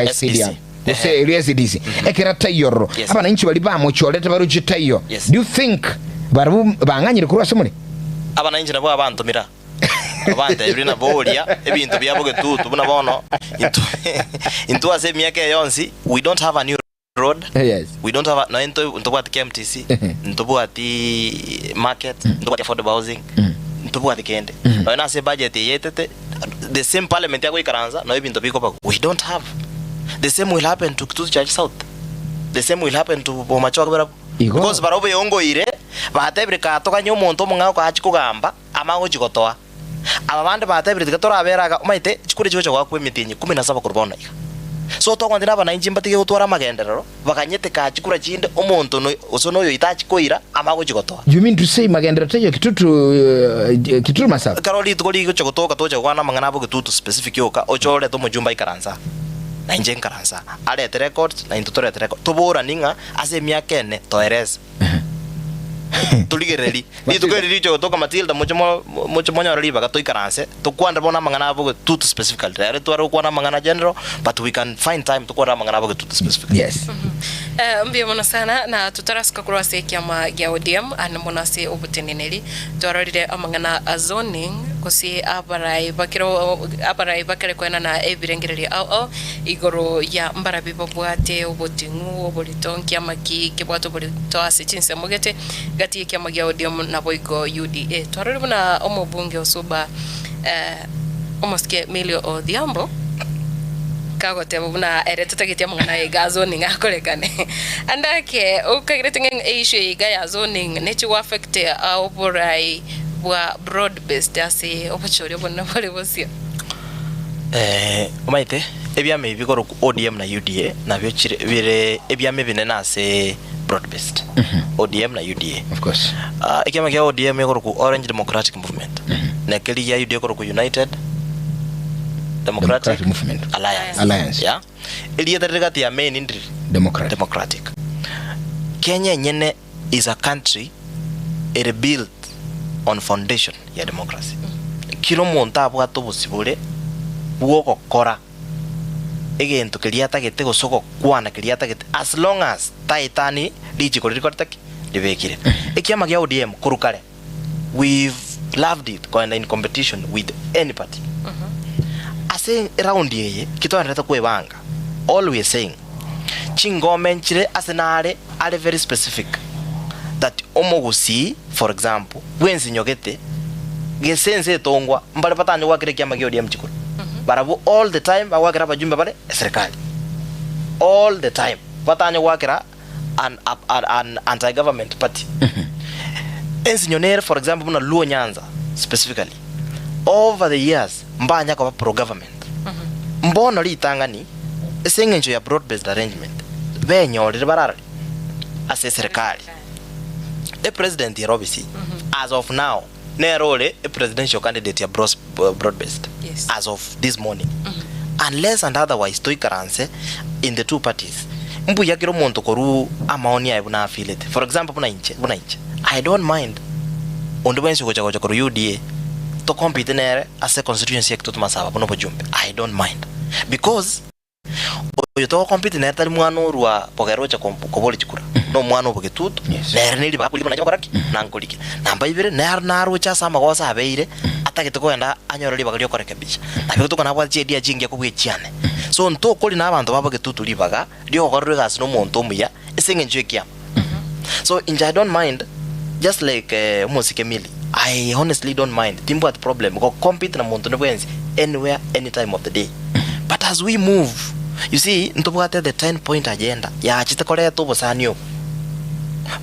SPDM use LSDC ekera tayoro abananchi bali bamucholete baruji tayo. Do you think barabu banganyire kurwa semuri abananchi nabo abantumira abante birina bolia ebintu byabo getutu buna bono into ase miaka yonsi we don't have a new road. Yes. We don't have no into at KMTC into at the market into at affordable housing into at kende no na se budget yetete the same parliament yako ikaranza no ebintu biko we don't have. The same will happen to Church South. The same will happen to Bomacho because barobe yongo ire batebrika toka nyomonto mungao ka chikugamba amago chikotoa ababande batebrika tora aberaga umaite chikure chicho kwa kwemetinyi 17 kurbona ika so to kwandina abananchi mbatike gutwara magenderero bakanyete ka chikura chinde omonto no osono yo itachi koira amago chikotoa. You mean to say magendero teyo kitutu masaba karoli tukoli chikotoka tocha kwana mangana bo kitutu specific yoka ochore to mujumba ikaranza na injen karanza alete records na intutore record tubura ninga ase miakene toerez tuligereli ni tugereli cho toka Matilda mucho monya riba ka toikaranse to kwanda bona mangana bo tut specifically re to ro kwana mangana general but we can find time to kwanda mangana bo tut specific. Yes. Mbio mona sana na tutaraska kurwa se kiama gya ODM ana mona se obuteneneli tororire amangana zoning kosi abarai bakire kwena na ebirengereri ao igoro ya mbara bibobwate obotingu obolitonki amaki kibwato bolito ase chinse mogete gati kiama gya ODM na boigo UDA tororire na omobunge osuba omoske Milio Odhiambo kagote buna eretetagitia mwana ega zoning akorekane andake ukagretinga issue ega ya zoning nechi affect oborai wa broad based ase obochori bonna bole bosio omaite ebyame bigoro ku ODM na UDA na byo bire ebyame binena ase broad based ODM na UDA of course ekyama kya ODM igoro ku Orange Democratic Movement na kali ya UDA igoro ku United Democratic Movement Alliance yeah eliye tarigati ya main indri democratic Kenya nyene is a country it built on foundation ya democracy kilo monta bwato busibule bwoko kora egento kiliata gete gosoko kwana kiliata gete as long as taitani liji korikortaki libekire ekiama gya ODM kurukale we've loved it going in competition with any party ase round yeye kitwanreta kwebanga always saying chingomenchire asenare are very specific that omogusi for example wenzi nyogete gesense tongwa mbale patanyo wakire kiama gya ODM chikuru barabu all the time awakira bajumbe bale serikali all the time patanyo wakira an anti government party enzi nyonere for example muna Luo Nyanza specifically over the years mbanya kwa pro government mbono litangani esengenjo ya broad based arrangement benyo libarari ase serikali the president Robisi as of now nerole a presidential candidate ya broad based as of this morning unless and otherwise toikaranse in the two parties mbu yakiro monto koru amaoni ya buna affiliate for example buna inche I don't mind ondwensi kocha koru UDA to compete nere as a constituency sector to masaba bono bojumbe I don't mind because oyo to compete nere tali mwano ruwa pogerocha koboli chikura no mwano bogetutu nere nili bakuli bona chakoraki nankolike namba ibere nere naru cha sama gosa abeire atagete kwenda anyoroli bagalio korekebisha nabyo tukona bwa chedia jingia kubwechiane so nto koli na abantu babogetutu libaga dio gorregas no monto muya esengenje kia so I don't mind just like Musike Mili I honestly don't mind timbo at problem go compete na muntu nebwenzi anywhere anytime of the day but as we move you see ntobwate the 10-point agenda ya chitakole to bosanyo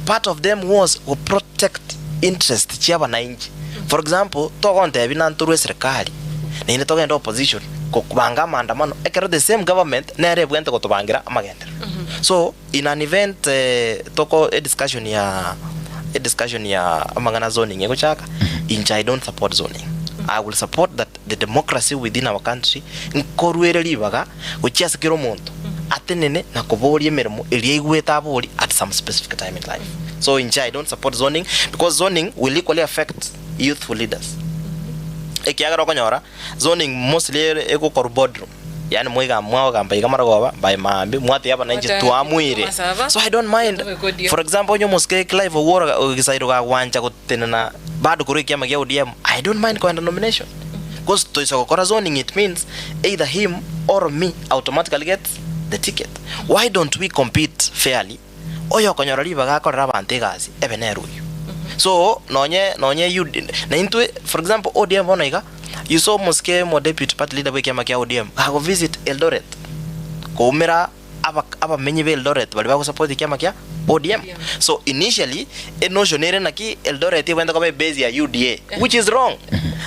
part of them was to protect interest chiaba na inchi for example to konte binanturu serikali na ine to genda opposition ko kubanga maandamano ekero the same government na rebwente ko tobangira amagenda so in an event toko a discussion ya amangana zoning yego chaka incha I don't support zoning I will support that the democracy within our country nkorwere libaga gochiasa kiro muntu atenene na kobori emeremo eliegweta abori at some specific time in life so incha I don't support zoning because zoning will equally affect youthful leaders ekiagara konyora zoning mostly ego kor boardroom yani mwiga mwao kamba ikamara goba by mambi mwati yaba nanji tuamwire. So I don't mind. For example, nyo muske Clive Owora ogisairo ga wanja kutenana bado kuri kiama ya ODM. I don't mind kwenda nomination. Because to isokora zoning, it means either him or me automatically gets the ticket. Why don't we compete fairly? Oyo konyorali baga korra bante gazi ebeneru. So nonye you na into, for example, ODM onaiga you saw muske mo deputy party leader weke makia ODM go visit Eldoret ko umira aba menye Eldoret bali ba ko support kiama kia ODM. So initially a notion ere naki Eldoret wenda ko be base ya UDA, which is wrong.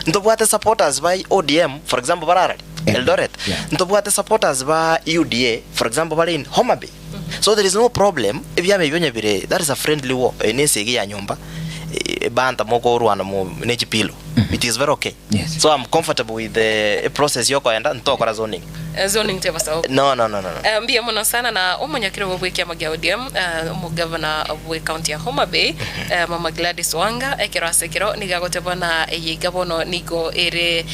Ntobwate supporters by ODM, for example, Bararali Eldoret. Ntobwate supporters by UDA, for example, bali in Homa Bay. So there is no problem if you have bire. That is a friendly war. Enesegi ya nyumba banta moko ruana mo nechi pilo. It is very okay. Yes. So I'm comfortable with the process yoko enda ntokora zoning. Zoning teba sawa. No. Mbia mona sana na omonyakiro wobwe magia ODM mo governor of county ya Homa Bay Mama Gladys Wanga ekero asekero nigagoteba na yigabono nigo ere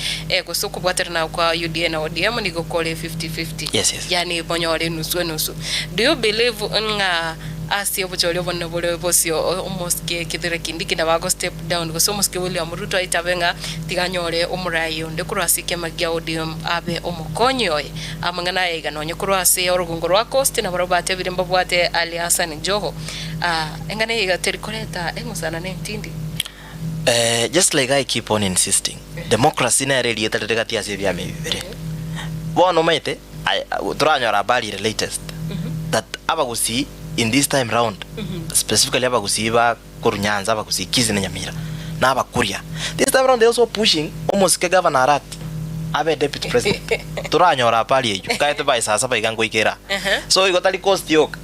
gosuku bwaterna kwa UDA na ODM nigo kole 50-50. Yes. Yani bonyore nusu. Do you believe nga asi obuchori obonne bole bosio almost kithire kindiki na bago step down go so muske William Ruto itabenga tiganyore omurayo nde kurasike magia ODM abe omukonyoye amangana ega nonye kurase orugungo rwa coast na barobate birimba bwate Ali Hassan Joho engane ega terikoleta engusana ne ntindi. Just like I keep on insisting, democracy na really etatete ase bya mebere bono maite turanyora bali the latest that abagusi in this time round, specifically abagusiba Kurunyanza abagusi Kisii and Nyamira na abakuria. This time round they also pushing almost ke governor rat abe deputy president turanyora pali eju kaite by sasa by gango ikera. So you got ali cost yok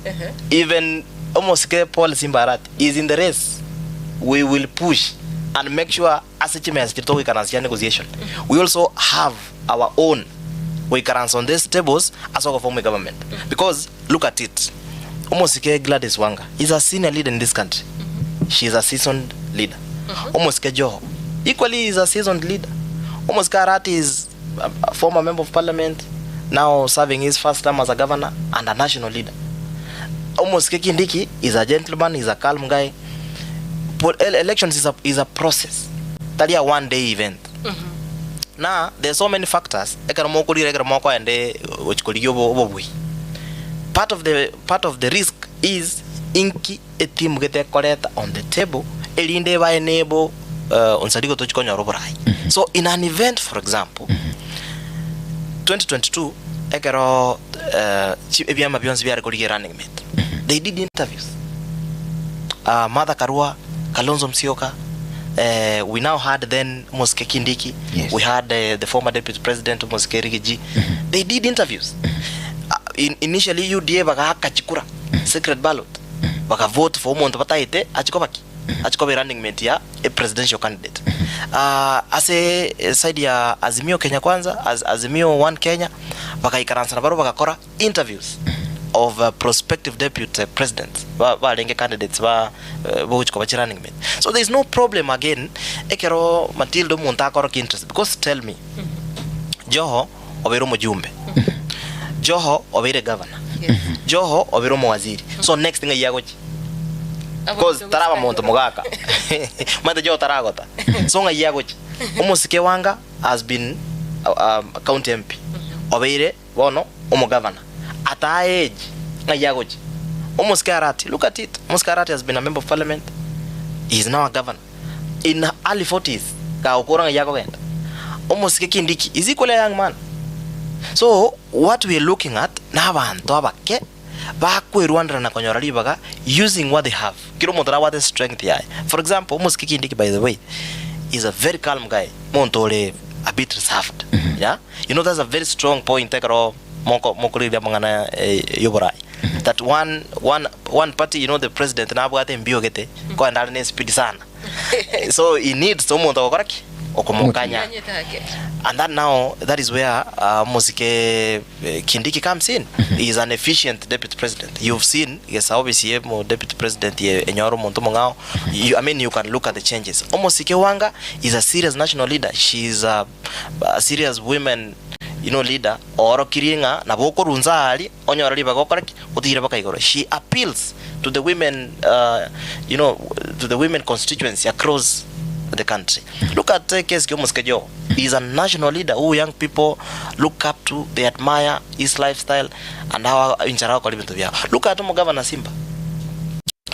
even almost ke Paul Simbarat is in the race. We will push and make sure as a chimney we can answer negotiation. We also have our own we can answer on these tables as a form of government, because look at it. Omosike Gladys Wanga is a senior leader in this country. She is a seasoned leader. Omosike Joho equally is a seasoned leader. Omosike Arati is a former member of parliament, now serving his first term as a governor and a national leader. Omosike Kindiki is a gentleman, is a calm guy. Elections is a process. That is a one-day event. Now there are so many factors. Part of the risk is inki a team get correct on the table elinde by enable unsadigo to chikonya roborai. So in an event, for example, 2022 ekero ebiama bionzi bya rekodi running mate, they did interviews. Mother Karua, Kalonzo Musyoka, we now had then Moske Kindiki. Yes. We had the former deputy president Moske Rigiji. They did interviews. Initially UDA baka kachikura secret ballot baka vote for umuntu bataite achikobe running mate ya a presidential candidate. As a side ya Azimio Kenya Kwanza, as Azimio One Kenya baka ikaransa na baro baka kora interviews of prospective deputy presidents ba lenge candidates ba uchikoba running mate. So there is no problem again ekero Matildo munta kora interest, because tell me Joho obero mujumbe Joho obere governor. Joho obero waziri. So next thing yagochi. Because taraba monto mogaka. Mata Joho taragota. So yagochi. Omosike Wanga has been county MP. Obere wono governor. At our age yagochi. Omosike Arati. Look at it. Omosike Arati has been a member of parliament. He is now a governor. In early 40s ka okoranga yagogenda. Omosike Kindiki is equally a young man. So what we are looking at na bantu abake bakwerwandra na konyora libaga using what they have. Kiro motora what the strength ya. For example, Omosike Kindiki, by the way, is a very calm guy. Montole a bit reserved. Yeah? You know, that's a very strong point tekero mokori ya mangana yoborai. That one party, you know, the president na abwate mbio gete ko andalne speed sana. So he needs someone to okoraki okomokanya. And that is where Mosike Kindiki comes in. He is an efficient deputy president. You've seen, yes, obviously, deputy president Enyoro Montomongao. I mean, you can look at the changes. Mosike Wanga is a serious national leader. She is a serious women leader oro kiringa na boko runzali onyora liba gokorek utire baka igoro. She appeals to the women to the women constituency across the country. Look at Kisii Muskejo. He's a national leader who young people look up to, they admire his lifestyle and how inchara ko libintu bya. Look at Governor Simba.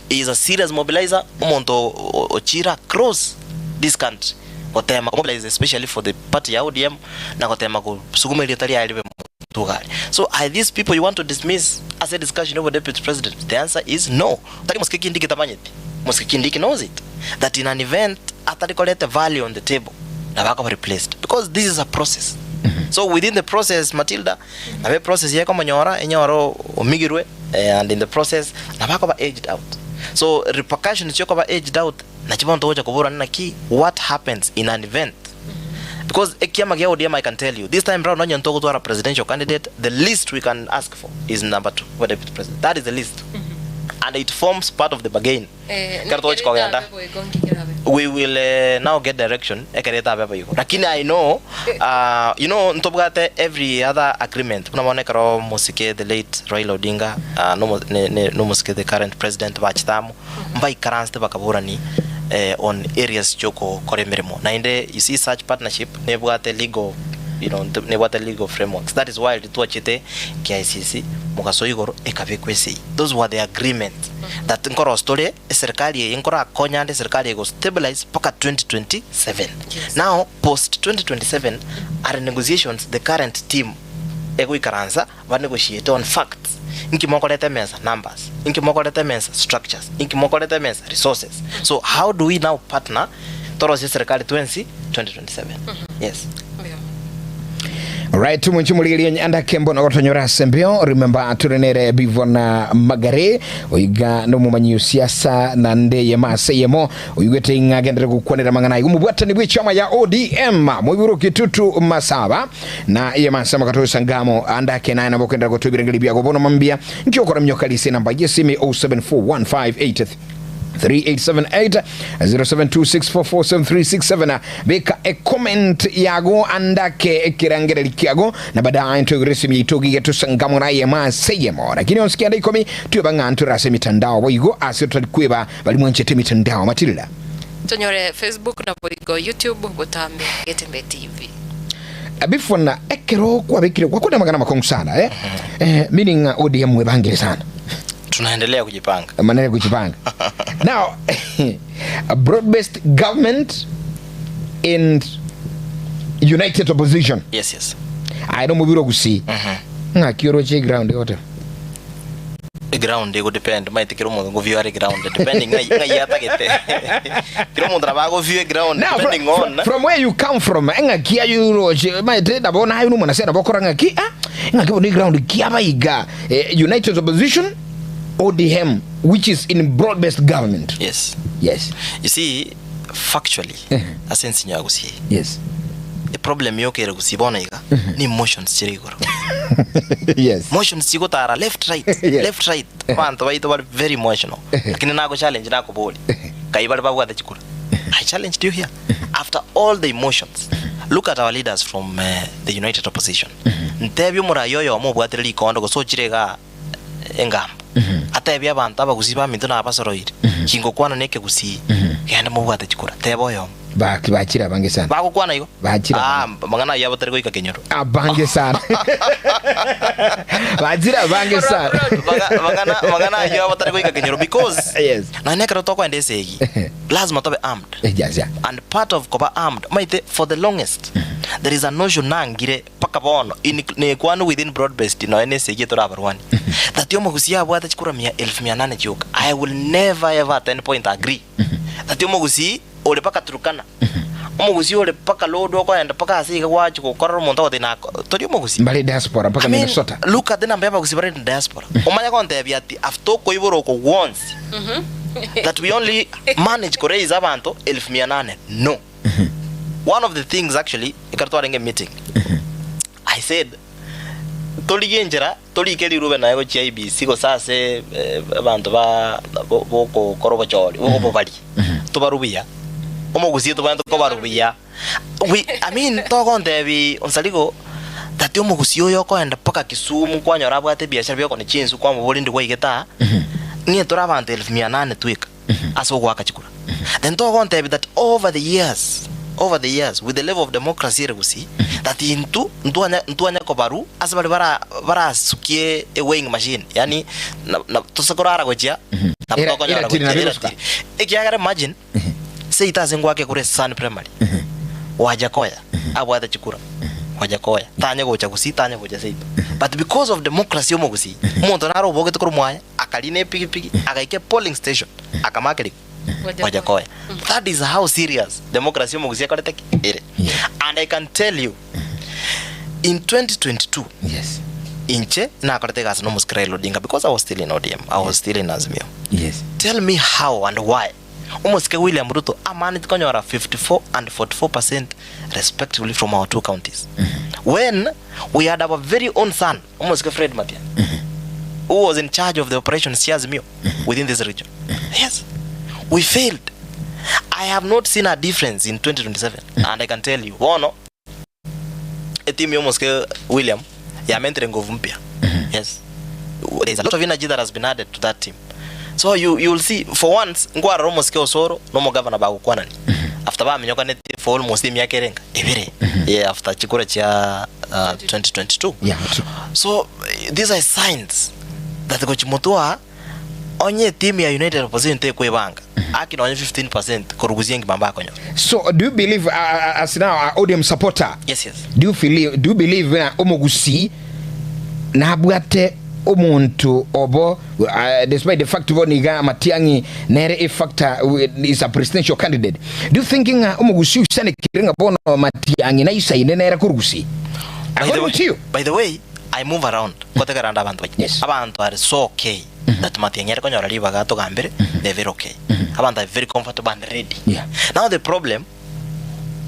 He is a serious mobilizer umonto ochira across this country. Kotema mobilize especially for the party ya ODM na kotema ko sukuma ile tari alibe mtugari. So are these people you want to dismiss as a discussion over deputy president? The answer is no. Tari Muskeki ndiki tamanyeti. Muskeki ndiki knows it, that in an event atari collect value on the table na baka replaced, because this is a process. So within the process, Matilda, na be process yako manyora enyoro omigirwe, and in the process na baka aged out. So repercussions yoko ba aged out na chibonto hoja kubura nina ki what happens in an event. Because ekiyama gya ODM, I can tell you this time round onyo ntoko to our presidential candidate, the least we can ask for is number 2 for deputy president. That is the least. And it forms part of the bargain. We will now get direction. Lakini I know, ntobugate every other agreement. Unamone karo Musike, the late Raila Odinga, no Musike, the current president Bachitamu, mbai karanste bakaburani on areas joko koremeremo. Na inde you see such partnership nebugate legal, nebugate legal frameworks. That is why lituachite KICC mukasoigoro ekabekwesi. Those were the agreements that nkoro story serikali nkora konyande serikali go stabilize paka 2027. Yes. Now post 2027 are negotiations. The current team ego ikaranza va negotiate on facts. Inki mokoleta mesa numbers, inki mokoleta mesa structures, inki mokoleta mesa resources. So how do we now partner towards serikali 2027? Yes. Right, tumunchimulili nyanda kembo na watonyora sembio. Remember turenere bivona magare oiga no mumanyi siasa na nde yema seyemo oyugete ingagendere kukwanira mangana umubwata ni bwichama ya ODM mubiro kitutu masaba na yema sama katoyo sangamo andake na nabokendera kutubirengeli bya gobono mambia nkyokora mnyokalise namba yesimi 074158 3878 0726447367 beka a comment yago andake ekirangere likiago na baadaye nturesimi itogi yetu sangamo na yema seyemo. Lakini onsikia ndiko mi tuyabanga nturase mitandao boigo asitalikweba bali mwenchete mitandao Matilda tonyore Facebook na boigo YouTube Getembe TV abifona ekero kwa bikire kwa kuna magana makongo sana meaning ODM webangire sana tunaendelea kujipanga. Maneno kujipanga. Now, a broad-based government and united opposition. Yes. I don't move kusi. Nga kioroche ground yote. Ground go depend. Might take room go view ground depending nga yata gete. Kiromo trabago view ground depending on. From where you come from, nga kia yuroche. Might da bona hayu mwana sena bokora nga ki nga kibo ni ground kia baiga. United opposition ODM, which is in broad-based government. Yes. You see, factually, asensi nyago si. Yes. The problem yoke era kusibona iga ni motions chirigoro. Yes. Motions chigo tara left right. Panto baito bali very emotional. Lakini nago challenge nako boli. Kaibali babu ata chikura. I challenged you here. After all the emotions, look at our leaders from the united opposition. Ntebyo murayoyo amubwatire likondo go so chirega engamba. Atebya abantu abagusiba mintu na abasoroire kingo kwana neke gusi yanda mubwate chikura teboyo bakira bange sana bako kwana iko bakira mangana yabo terego ikakenyoro abange sana bakira bange sana mangana yabo terego ikakenyoro because yes na neka rotoko endesegi lazima tobe armed. Yes. And part of koba armed maite for the longest there is a notion nangire paka bono in ne kwano within broad based NSG to rabarwani that yomo gusia abwata chikura 1800 joke. I will never ever at any point agree that yomo gusi ole paka Turkana omo gusi ole paka lodo kwa enda paka asika wachi ko kororo monto tena to yomo gusi mbali diaspora paka Minnesota. Look at the number of gusi bare diaspora omanya konte biati after ko iboro ko once that we only manage to raise abantu 1800. No. One of the things actually ikartwarenge meeting I said toligenjera tolikeli rube na yego CIBC ko sase abantu ba boko korobo choli boko bali to barubia omo gusi to bantu ko barubia I mean to konte bi onsaligo that ati omugusio yoko enda paka Kisumu kwanyora bwate biashara byoko ni chinsu kwa mubuli ndi kwaigeta ni tora bantu 1800 twika aso gwaka chikura then to gonte that over the years with the level of democracy regusi that ntu anya kobaru asabali bara sukie a weighing machine yani tosakorara gochia na mtoko nyara gochia ikiagara imagine say itazengwake kure Sun Primary wajakoya abwata chikura wajakoya tanya gocha gusi tanya gocha sei but because of democracy omogusi muntu naro bogeto kurumwaya akaline pigi akaike polling station akamakeli wajakoya. That is how serious democracy omogusi akorete ere. And I can tell you in 2022 yes inche na akorete gas no muskrelo dinga because I was still in ODM, I was still in Azimio. Yes, tell me how and why Omoske William Ruto managed konyora 54 and 44% respectively from our two counties. When we had our very own son, Omoske Fred Matia, who was in charge of the operation Siazimio within this region. Yes, we failed. I have not seen a difference in 2027, and I can tell you, Wono, a team Omoske William, ya mentoring of Mpia. Yes, there's a lot of energy that has been added to that team. So you will see for once ngwara Omoske Osoro no mo governor ba kukwana ni after ba minyoka net for almost miaka erenga ebere yeah after chikura cha 2022 yeah. So these are signs that gochimotoa onye team ya United Opposition te kwebanga aki na 15% koruguziengi bamba konyo. So do you believe as now an ODM supporter? Yes. Do you believe Omogusi na bwate omuntu obo despite the fact boniga Matiangi nere a factor is a presidential candidate, do you thinking Omogusi sane kiringa bono Matiangi na isa nere kurugusi? By the way, I move around koteka randa abantu. Yes, abantu are so okay that Matiangi are konyora liba gato gambere they're very okay. Abantu are very comfortable and ready. Yeah. Now the problem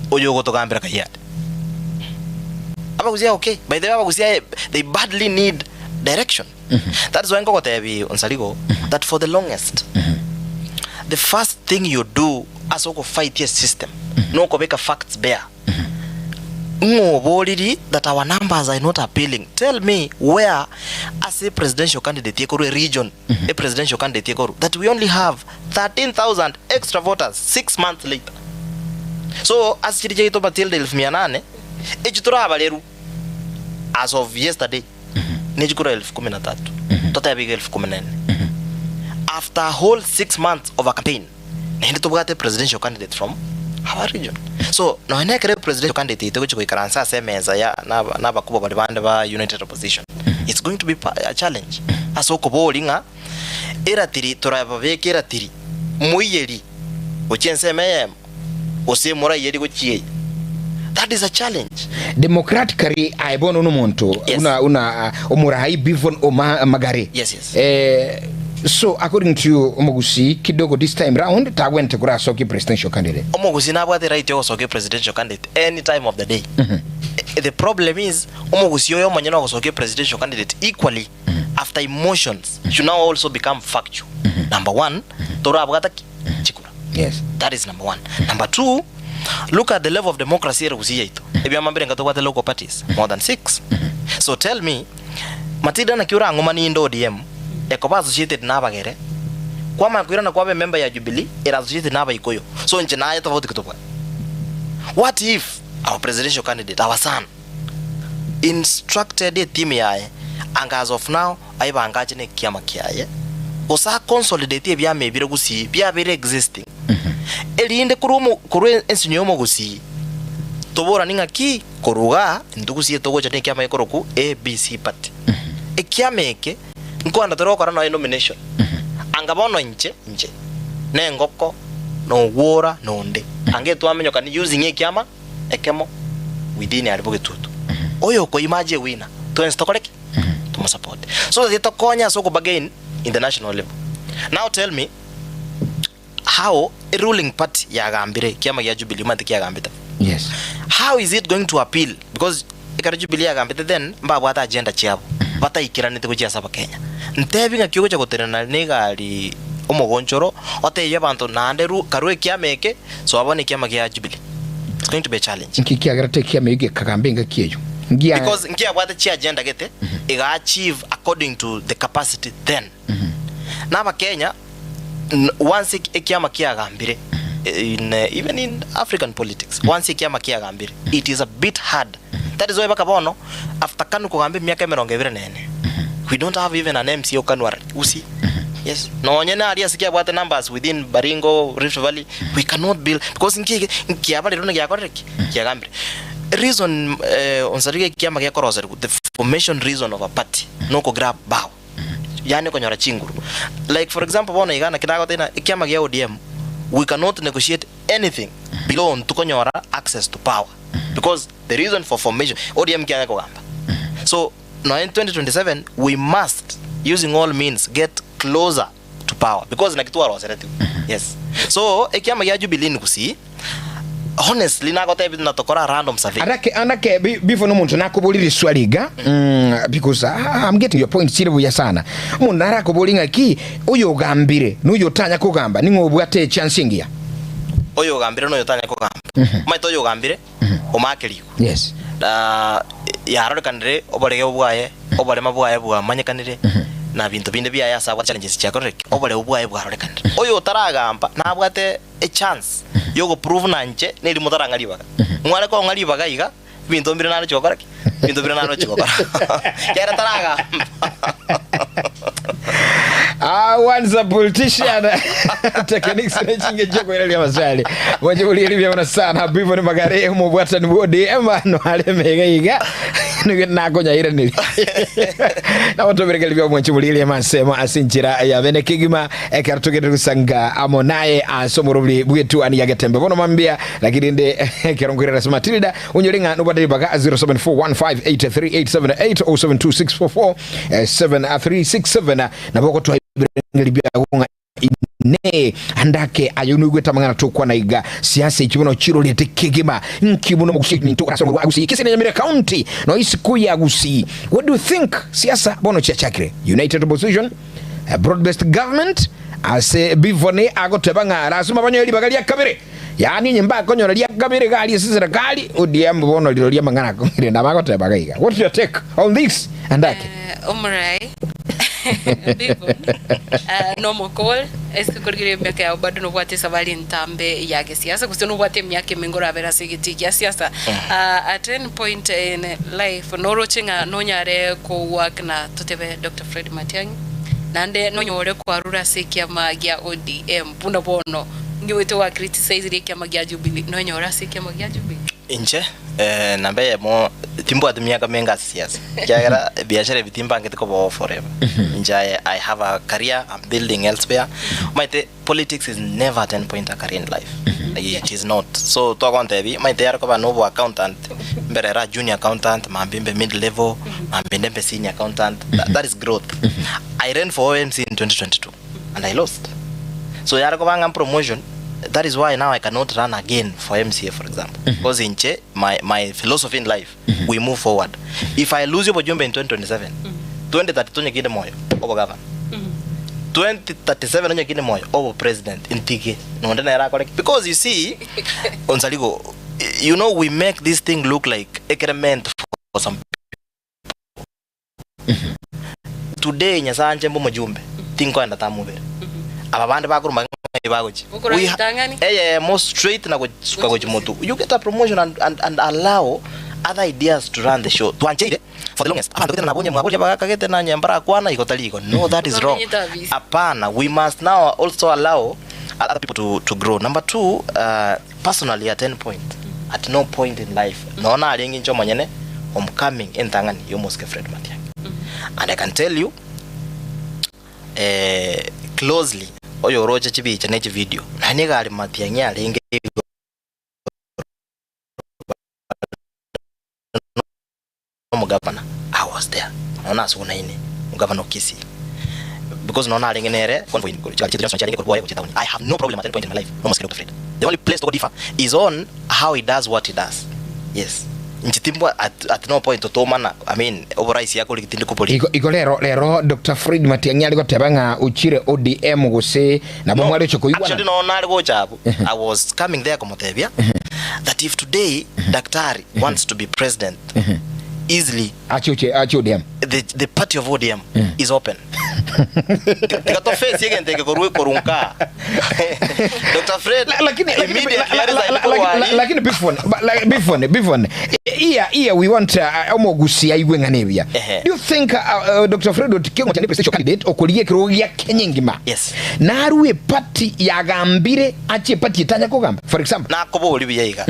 oyo goto gambere kayat abagusia okay. By the way abagusia they badly need direction. That is why ngoko tebi onsaligo that for the longest the first thing you do as oko fight your system no ko make facts bear bolidi that our numbers are not appealing. Tell me where as a presidential candidate yekoru region a presidential candidate yekoru that we only have 13,000 extra voters 6 months later. So as chirije ito Matilda 1800 ejitura abaleru as of yesterday nijikura 13,000 tota yabiga 14,000 after a whole 6 months of a campaign nende tubwate presidential candidate from our region. So no nekere presidential candidate to go ikaransa semeza ya na bakuba bali bande ba United Opposition. It's going to be a challenge asoko bolinga eratiri torabaveke eratiri muyeri ochense meyem osemura yeri gochie. That is a challenge. Democratically, I born umuntu una umurai bivon magare. Yes. So according to you, Omogusi kidogo this time round tagwente kura soki presidential candidate. Omogusi na bwate right yo soki presidential candidate any time of the day. The problem is Omogusi yo manyana go soki presidential candidate equally after emotions should now also become factual. Number 1, tora abgata chikura. Yes. That is number 1. Number 2, look at the level of democracy regusi yetu. Ebi amambere ngato kwate local parties more than 6. So tell me Matilda na kiura ngomani ndo ODM ekoba associated na bagere kwa makwira na kwa member ya Jubilee era associated na baikoyo. So nje na ayo tofauti kutopwa. What if our presidential candidate our son instructed a team yae and as of now aiba angaje ne kiama kiaye osa consolidate bya mebire gusi bya bire existing elinde kuru ensinyo Omogusi tobora ninga ki koruga ndugusi togocha ne kiama ikoroku ABC party ekiameke nkwanda torokora no nomination angabono nche nengoko no wora no nde angetu amenyoka ni using ekiama ekemo within ariboge tutu oyo ko imagine winner to enstokoreki to support so that tokonya so ko bagain in the national level. Now tell me how a ruling party ya gambire kiama ya Jubilee mantiki ya gambita. Yes. How is it going to appeal because ikara Jubilee ya gambita then mbabo ata agenda chiabo bata ikiranite kuja saba Kenya ntebinga kiyogo cha goterana negali omogonchoro ote yabantu nande karwe kiameke so abone kiama ya Jubilee. It's going to be a challenge. Nkiki agarate kiama yuge kagambenga kiyeyo because ngia bwate chi agenda gete iga achieve according to the capacity then na Kenya once ikiama kiagambire in even in African politics once ikiama kiagambire it is a bit hard. That is why bakabono after kanu kugambe miaka 24 we don't have even an MCO kanwar usi. Yes, no nyena aria sikia bwate numbers within Baringo Rift Valley we cannot build because nki abali runa gya koreki kiagambire reason on sarige kiama gya korosa the formation reason of a party no ko grab bow yani ko nyora chinguru like for example bona igana kidago tena kiama gya ODM we cannot negotiate anything below tukonyora access to power because the reason for formation ODM kianya ko gamba. So now in 2027 we must using all means get closer to power because na kitu aroserative. Yes, so ekiama gya Jubilee ni kusi honestly na gote bit na tokora random survey anake before no muntu nakubulira swaliga because I'm getting your point siribu ya sana umuntu arakubulinga ki uyo gambire nuyo tanya kugamba ningo bwate chance ngia uyo gambire no yotanya kugamba maito uyo gambire omakeligo. Yes, yarore kanire obarege obwaye obare mabwaye bwa manyekanire na bintu binde bya yasa kwa challenges cha correct obare obwaye bwa rore kanire uyo taragamba na bwate a chance yo go prove nanje neli mutaranga libaga mwale ko ngalibaga iga bintu mbire nano chokora bintu mbire nano chokora kera taraga once a politician techniques na chinge joko ile ya maswali waje uliribia wana sana bivo ni magare mu bwata ni bodi no ale mega iga na konya ire ni na watu beregelibia mwanchi mulile masema asinchira ya bene kigima ekartugere rusanga amonaye asomorobli bwetu ani yagetembe bono mambia lakini nde kerongere rasma tilda unyolinga no badi baga 0741583878 or 726447367 na boko to ngelibia gonga ne andake ayunugweta mangana tukwa na iga siasa ikibuno chiro lete kegema nkibuno mukushikini tukwa so agusi Kisii na Nyamira county no isiku ya agusi. What do you think siasa bono chakire united opposition a broad based government ase bivone agotebanga rasuma banyoli bagalia kabere yani nyimba konyora lia kabere gali serikali ODM bono lilolia mangana komire na bagoteba iga. What's your take on this andake Omrai normal call eske kurgire miaka ya bado no bwate sabali ntambe ya siasa kusto no bwate miaka mengora vera sigiti ya siasa at any point in life no rochinga no nyare ko work na totebe Dr. Fred Matiang'i nande no nyore ko arura sikia magia ODM punda bono ngiwete wa criticize ile kama magia Jubilee no nyora sikia magia Jubilee inche nambe mo timbo admiaka menga siasa kiagara biashara bitimba ngete ko forever inja I have a career I'm building elsewhere. My politics is never at 10 point a career in life. It is not. So to akonte bi my there ko ba novo accountant mberera junior accountant mambimbe mid level mambimbe senior accountant. That is growth. I ran for OMC in 2022 and I lost. So yara ko banga promotion. That is why now I cannot run again for MCA, for example. Because in my philosophy in life, we move forward. If I lose your Jumbe in 2027, 2032 nyekine moyo over governor. 2037 nyekine moyo over president in TK. No wonder na correct. Because you see, on Saligo, you know we make this thing look like experiment for some people. Today nyasa njembo mjumbe. Tinko enda tamubere. Ababande bakuruma we most straight na kwa moto. You get a promotion and allow other ideas to run the show. For the longest, no, that is wrong. Apana, we must now also allow other people to grow. Number two, personally at 10 point, at no point in life, naona alingi ncho manyene homecoming in Tangani yomoske Fred Matiang'i. And I can tell you closely oyo rocha chibi chanechi video naniga ali Matiang'i alenge mugavana. I was there naona suna ine mugavana Kisii because naona alenge nere I have no problem at any point in my life. No Dr. Fred. The only place to go differ is on how he does what he does. Yes, nchitimbo at no point to tomana I mean overrise yako likitindi kupoli iko lero Dr. Fred Matiang'i aliko tebanga uchire ODM gose na bomwale choko yugwana. Actually no naliko chabu. I was coming there komotebia that if today Daktari wants to be president easily ODM. The party of ODM is open. Dr. Fred lakini before here we want omogusia igwenganebia. Do you think Dr. Fred otikengo chane presidential candidate okulie kirogia kenyengima? Yes. Naruwe party yagambire ache party itanya kugamba, for example na kobo libiya iga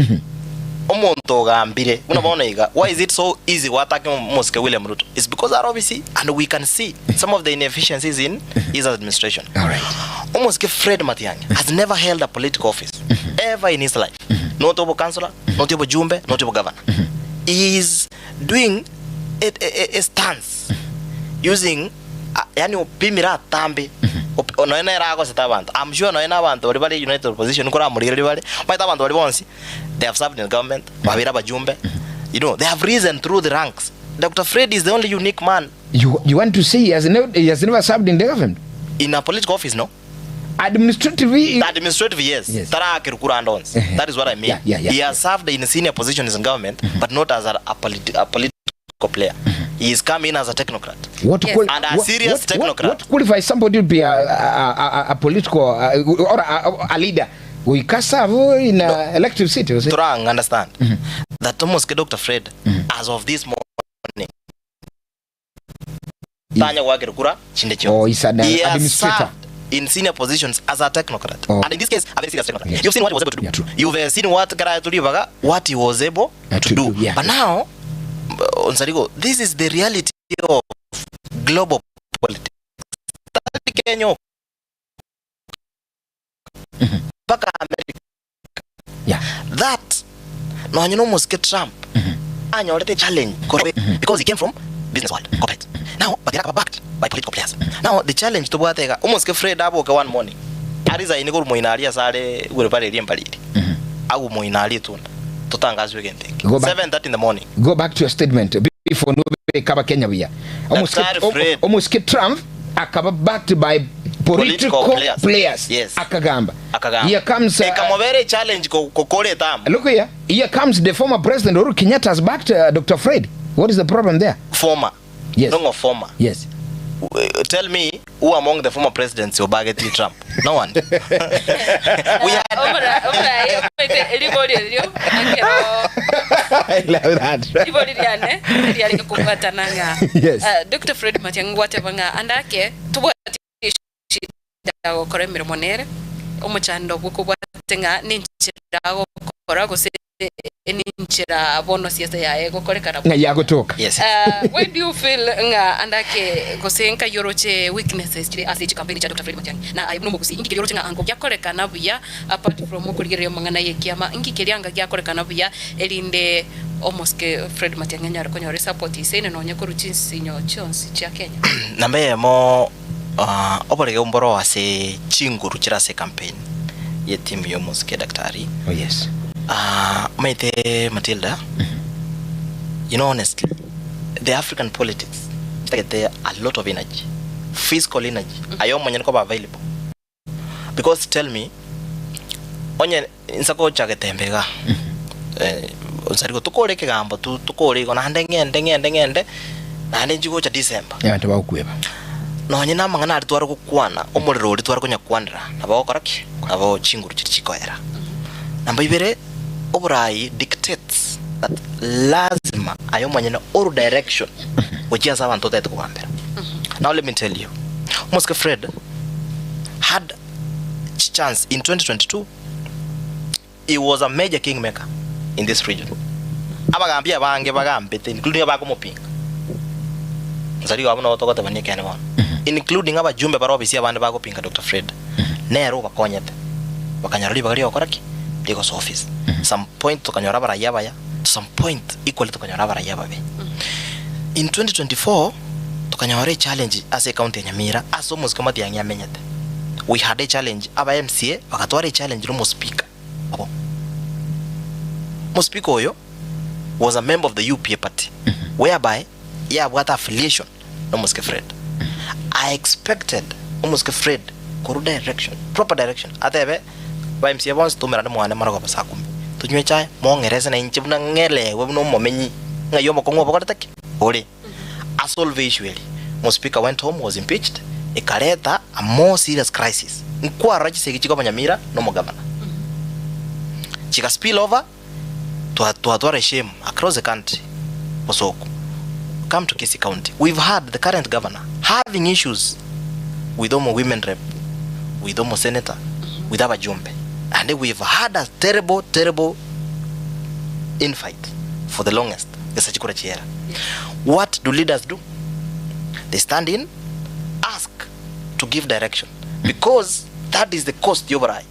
omonto gambire unabona iga. Why is it so easy to attack Moske William Ruto? It's because ROBC, and we can see some of the inefficiencies in his administration. All right. Moske Fred Matiang'i has never held a political office ever in his life. Not over councillor, not over jumbe, not over governor. He is doing a stance using yani opimira tambi onoena erago setabantu. I'm sure noena abantu bali bali united opposition kora muri bali baita abantu bali bonsi. They have served in the government, babira bajumbe. You know, they have risen through the ranks. Dr. Fred is the only unique man. You want to say he has never served in the government? In a political office, no? Administratively, yes. That is what I mean. He has served in senior positions in government, but not as a political player. He is come in as a technocrat. And a serious technocrat. What qualifies somebody to be a political or a leader? We can serve in an elective seat. Strong, understand that almost Dr. Fred, as of this morning, he's an administrator in senior positions as a technocrat, and in this case, a very serious technocrat. You've seen what he was able to do. Yeah, you've seen what he was able to do. Yeah. But now, Onsarigo, this is the reality of global politics. Yeah. That no, you know, Moske Trump and already challenge because he came from business world, corporate. Now, but they are backed by political players. Now, the challenge to what almost afraid about one morning. Ariza inigo moinaria sare urepare riempaliri. Agu moinari tun. Totangazu again think. 7:30 in the morning. Go back to your statement before no kaba Kenya we. Almost Trump akaba backed by political players. Yes. Akagamba. Here comes very challenge kokore tam. Look here. Here comes the former president Uhuru Kenyatta has backed Dr. Fred. What is the problem there? Former. Yes. No former. Yes. Tell me who among the former presidents will back Trump? No one. We had I love that. Yes. Dr. Fred Matiang'i watebanga andake tubo koremero monere omuchando bukubwatenga ninchirago korago se eninchira bono siasa yae gokorekana yagotoka. Yes. When do you feel nga andake gosenka yoroche weaknesses chire as campaign cha Dr. Fred Matiang'i na ayuno mugusi ingi yoroche nga ango gyakorekana buya apart from okurigere mangana yekiama ingi kerianga gyakorekana buya elinde almost Fred Matiang'i nyara konyore support isene no nyakuru chinsinyo chonsi cha Kenya. Nambe mo oporege umboro ase chinguru chira se campaign ye team yo Moske daktari. Oh yes. Maite Matilda, you know, honestly, the African politics get there a lot of energy, fiscal energy. Ayo mwenye niko available. Because tell me, onye insako cha Getembe ga, onsariko tukore ke gamba tukore ko na ndenge na njigo cha December. Ya ntiba kueba. No nyina mangana ari twara kukwana omuriro uri twara kunyakwanira nabo koraki abo chinguru chikoera. Namba ibere Oburai dictates that lazima ayo manyana oru direction which is abantu tetu kuambira. Now let me tell you, Moske Fred had chance in 2022. He was a major kingmaker in this region. Abagambia bange bagambete including abakumopinga. Nzari abona otokote banye kene bona. Including abajumbe barobisi abande bagopinga Dr. Fred. Nero bakonyete. Bakanyarali bagari okoraki. Lagos office. Some point to kanyora barayaba ya. Some point equal to kanyora barayaba be. In 2024, to kanyora challenge as a county Nyamira as almost Moske Matiang'i amenyete. We had a challenge aba MCA bakatwara challenge no speaker. Speaker oyo was a member of the UPA party whereby what affiliation no Moske Fred. I expected Moske Fred koru direction, proper direction. Atebe ba MCA wants to mera mwana mara kwa sakumbi tunywe chai mongereza na inchi buna ngele we no momenyi ngayo mokongo bakoretaki ore a solve issue eli mo speaker went home, was impeached, ikareta a more serious crisis nkwa raji segichiko Nyamira no mo governor chika spill over to regime across the country. Osoko, come to Kisii County. We've had the current governor having issues with Omo women rep, with Omo senator, with our Jumbe. And we've had a terrible infight for the longest. What do leaders do? They stand in, ask to give direction. Because that is the cost you buy.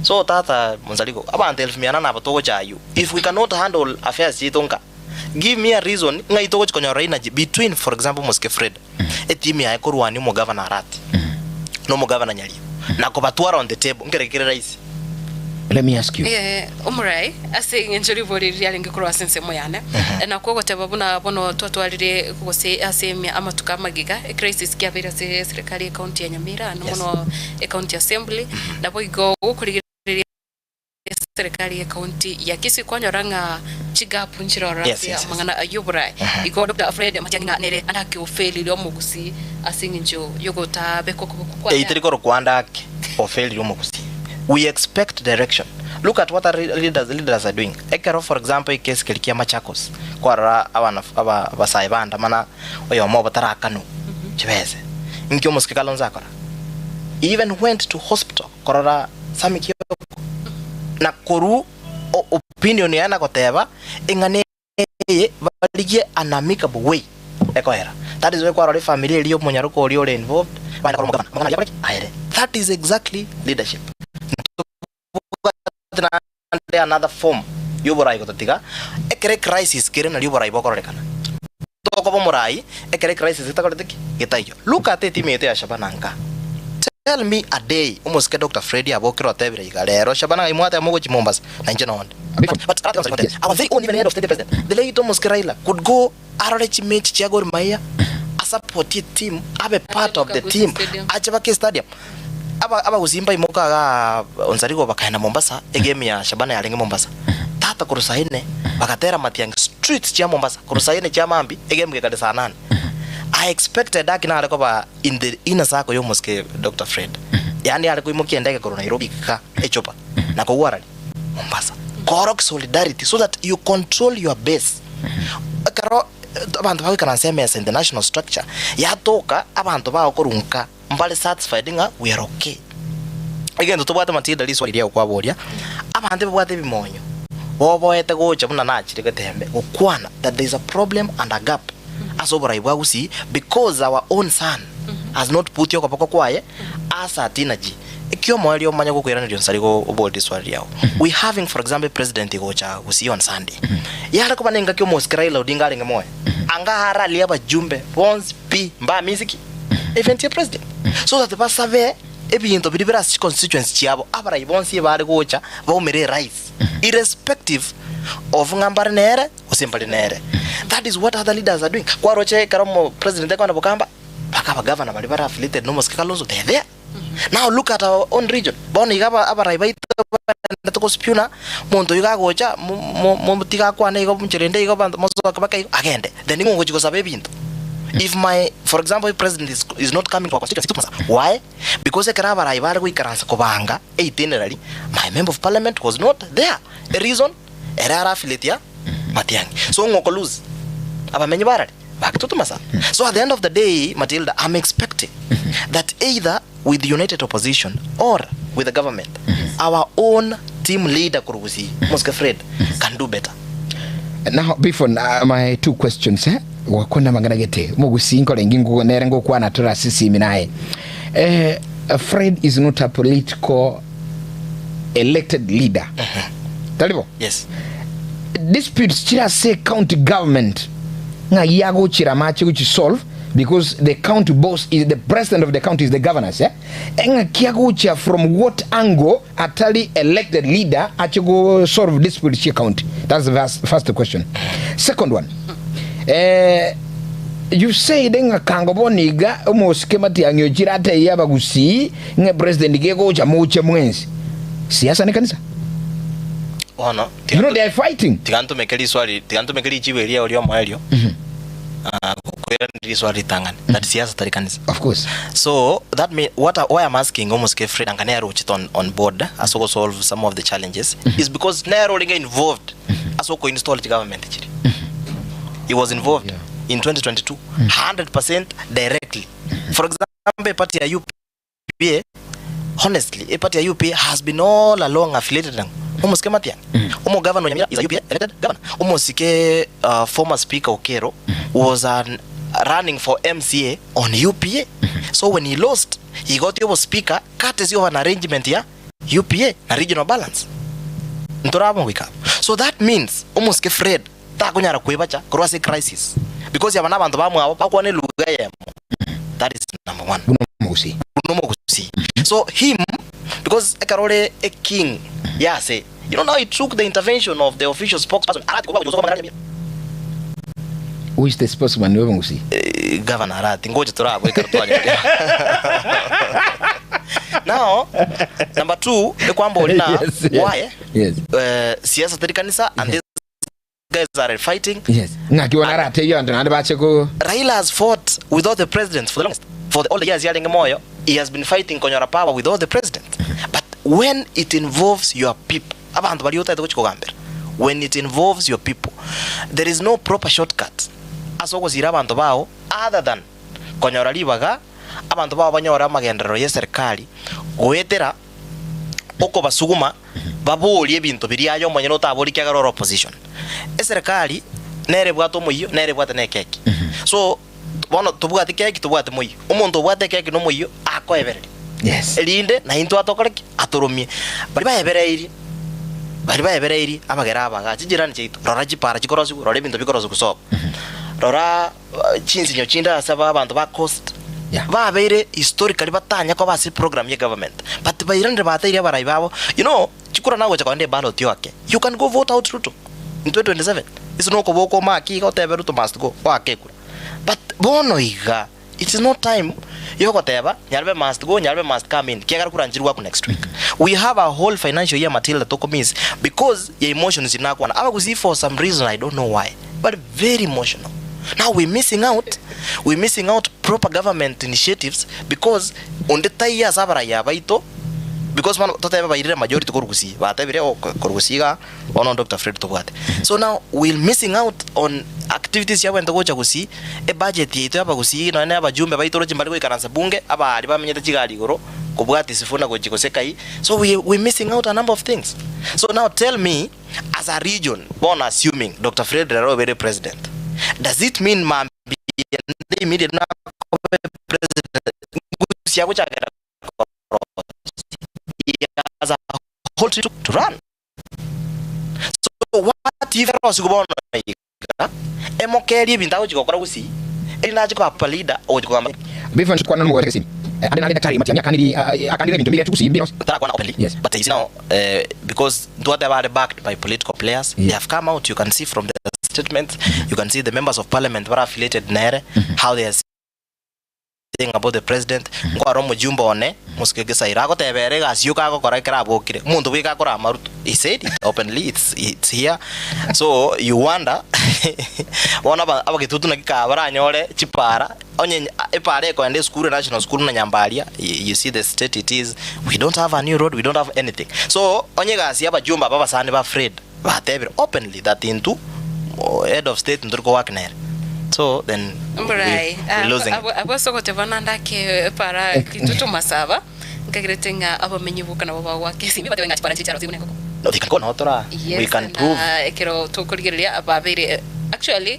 So tata Monzaliko, abantu 1000 na batogo chayu. If we cannot handle affairs chitonka, give me a reason ngai togo konyo raina between, for example, Moske Fred. Etimi ya ekorwani mo governor rat. No mo governor nyali. Na ko batwara on the table. Ngerekere rais. Let me ask you. Umurai ase injuri bori riali ngikorwa sense moyane. Na ko goteba buna bono twatwarire gose ase amatuka magiga crisis kya bira se serikali county ya Nyamira na bono county assembly na boigo kurigirira serikali ya county ya Kisii kwanyoranga chigapu njirora mangana ayubrai igo Dr. Fred Matiang'a nere andake ofeli lyo mugusi asinginjo yogota beko kwa eitirikoro kwandake ofeli lyo mugusi. We expect direction. Look at what our leaders are doing. Ekero, for example, in case kilikia Machakos kwa aba basaibanda mana oyo mo batara kanu chibeze nkyo muskika lonza kora even went to hospital korora samikyo na koru opinion yana koteba ingane baligie an amicable way ekoera. That is why kwa family liyo monyaruko liyo involved bana koroma magana yabaki aere. That is exactly leadership. Another form yuborai gototiga ekere crisis kere na yuborai bokorekana to ko bomorai ekere crisis itakoretiki getayo. Look at it imete ya Shabananga. Tell me a day almost Dr. Freddy abokiro tebire igalero Shabananga imwata amogo Mombasa na njenonde. But our very own even head of state president, the late Thomas Raila, could go RH match Chiagor Maya, a support team, have a part of the team, Achabake Stadium. Aba uzimba imoka ga onzarigo bakaenda Mombasa egame ya Shabana ya Lenge Mombasa tata kurusahine bakatera Matiang'i streets cha Mombasa kurusahine cha Mambi egame gekade saa 8. I expected akina aleko ba in the inner circle yo Moske Dr. Fred yani aleko imoki ndege ko Nairobi ka echopa na ko warali Mombasa korok solidarity so that you control your base. Karo abantu bawe kana sema as international structure yatoka abantu bawo korunka mbale satisfied nga we are okay. Again to bwata matida liswa iria kwa boria abande bwate bimonyo bobo ete gocha muna nachire Getembe okwana that there is a problem and a gap as oborai bwagusi because our own son has not put your kopoko kwaye as at energy ekyo mwali omanya gokwera ndio nsaligo obodi swali yao. We having for example president gocha gusi on Sunday yara ko banenga kyo Moskiraila Odinga lenge moyo anga harali aba jumbe bonds p mba music event ya president so that the pasave ebinto bibira constituency chiabo abara ibonsi bari gocha baumere rights irrespective of ngambare nere osimbali nere. That is what other leaders are doing. Kwa roche karomo president ekwana bokamba bakaba governor bali bara affiliated no Moske Kalonzo they there. Now look at our own region boni igaba abara ibaito natoko spuna monto yuga gocha mo tiga kwana igo mchirende igo bando mozo kabaka agende then ngo gochiko sabe binto. If for example, president is not coming to our constituency, why? Because ekarabara ibara go ikaransa kobanga itinerary my member of parliament was not there. The reason era affiliate Matiang'i. So ngoko lose abamenye barali back to tumasa. So at the end of the day, Matilda, I'm expecting that either with the united opposition or with the government, our own team leader Kurugusi Moske Fred can do better. Now before my two questions wakona maganagete mugusi nkole ngingo nerengo kwa natura sisi minae Fred is not a political elected leader. Talibo? Yes. Disputes chira say county government nga yago chira machi which solve because the county boss is the president of the county is the governors nga kiago chira from what angle atali elected leader achigo solve disputes chira county. That's the first question. Second one, you say denga kangoboniga omoskemati angyojirate yabagusi nge president gego cha muche mwenzi siasa ne kanisa no you know they are fighting tigantu mekeli chiweria olio mwaelio kwera ndiswali tangana that siasa tarikanisa of course. So that mean why I'm asking almost Fred angane rochit on board asoko solve some of the challenges is because Nairo linga involved asoko install the government chiri he was involved in 2022 100% directly. For example, party ya UPA, honestly, a party ya UPA has been all along affiliated almost kematia. Governor Nyamira is a UPA elected governor. Almost former speaker Okero was running for MCA on UPA. So when he lost, he got your speaker courtesy of an arrangement here UPA na regional balance. Ntoraba wika. So that means almost Fred ta kunyara kwebacha cross crisis because ya bana bantu bamwe abo bakwane lugaya. That is number one. So him, because Ekarole a king, say, you know now he took the intervention of the official spokesperson. Who is the spokesman? Governor Arati. Now, number two, why? Yes. Siasa terikanisa and these guys are fighting. Yes. Raila has fought with all the presidents for the longest. For all the years he has been fighting Konyora power with all the presidents. But when it involves your people, when it involves your people, there is no proper shortcut. Other than Konyora libaga, abantu bao banyora magendero ya serikali, goetera oko basuguma babuli ebintu biriayo mwenye notabuli kyagaro opposition. Serikali nere bwato moyo nere bwata nekeki. So bono tubwate keki tubwate moyo. Umuntu bwate keki no moyo akoebere. Yes. Elinde na into atokoreki atoromie. Bari baebereiri abagera abaga kijirani cyito. Rora gipara gikorozu rora ebintu bikorozu kusoba. Rora chinzi nyochinda asaba abantu ba coast. Babeire historically batanya ko basi program ya government. But bairande bataire barai babo. You know, chikura nawe chakwande ballot yoke. You can go vote out Ruto in 2027. It's no koboko maki ko tebe Ruto must go. Wakekura. But bono iga, it is not time. Yoko teba, Nyalbe must go, Nyalbe must come in. Kiagara kuranjiru wako next week. We have a whole financial year material that toko means because your emotions in nakwana. I will see for some reason I don't know why, but very emotional. Now we're missing out. We're missing out proper government initiatives because on the taya sabara ya baito because man toteba baire majority korugusi batabire korugusiga on Dr. Fred Tobwate. So now we're missing out on activities ya wenda gocha gusi e budget yetu aba gusi no aba jumbe baito roje mbali karanza bunge aba ali bamenyeta kigali goro kubwate sifuna gojikosekai. So we're missing out a number of things. So now tell me, as a region born assuming Dr. Fred Tobwate president, does it mean mambi the immediate president as a whole to run? So what if Rosubon Emokeri Bintago Koragusi, Elinago Palida or before yes, but it's now because what they are backed by political players, they have come out. You can see from the statement, you can see the members of parliament were affiliated Nere, how they are saying about the president. He said it openly, it's here. So you wonder you see the state it is. We don't have a new road, we don't have anything. So afraid openly that into head of state nduriko wakner. So then we're losing. No, they can go now. We can prove. Actually,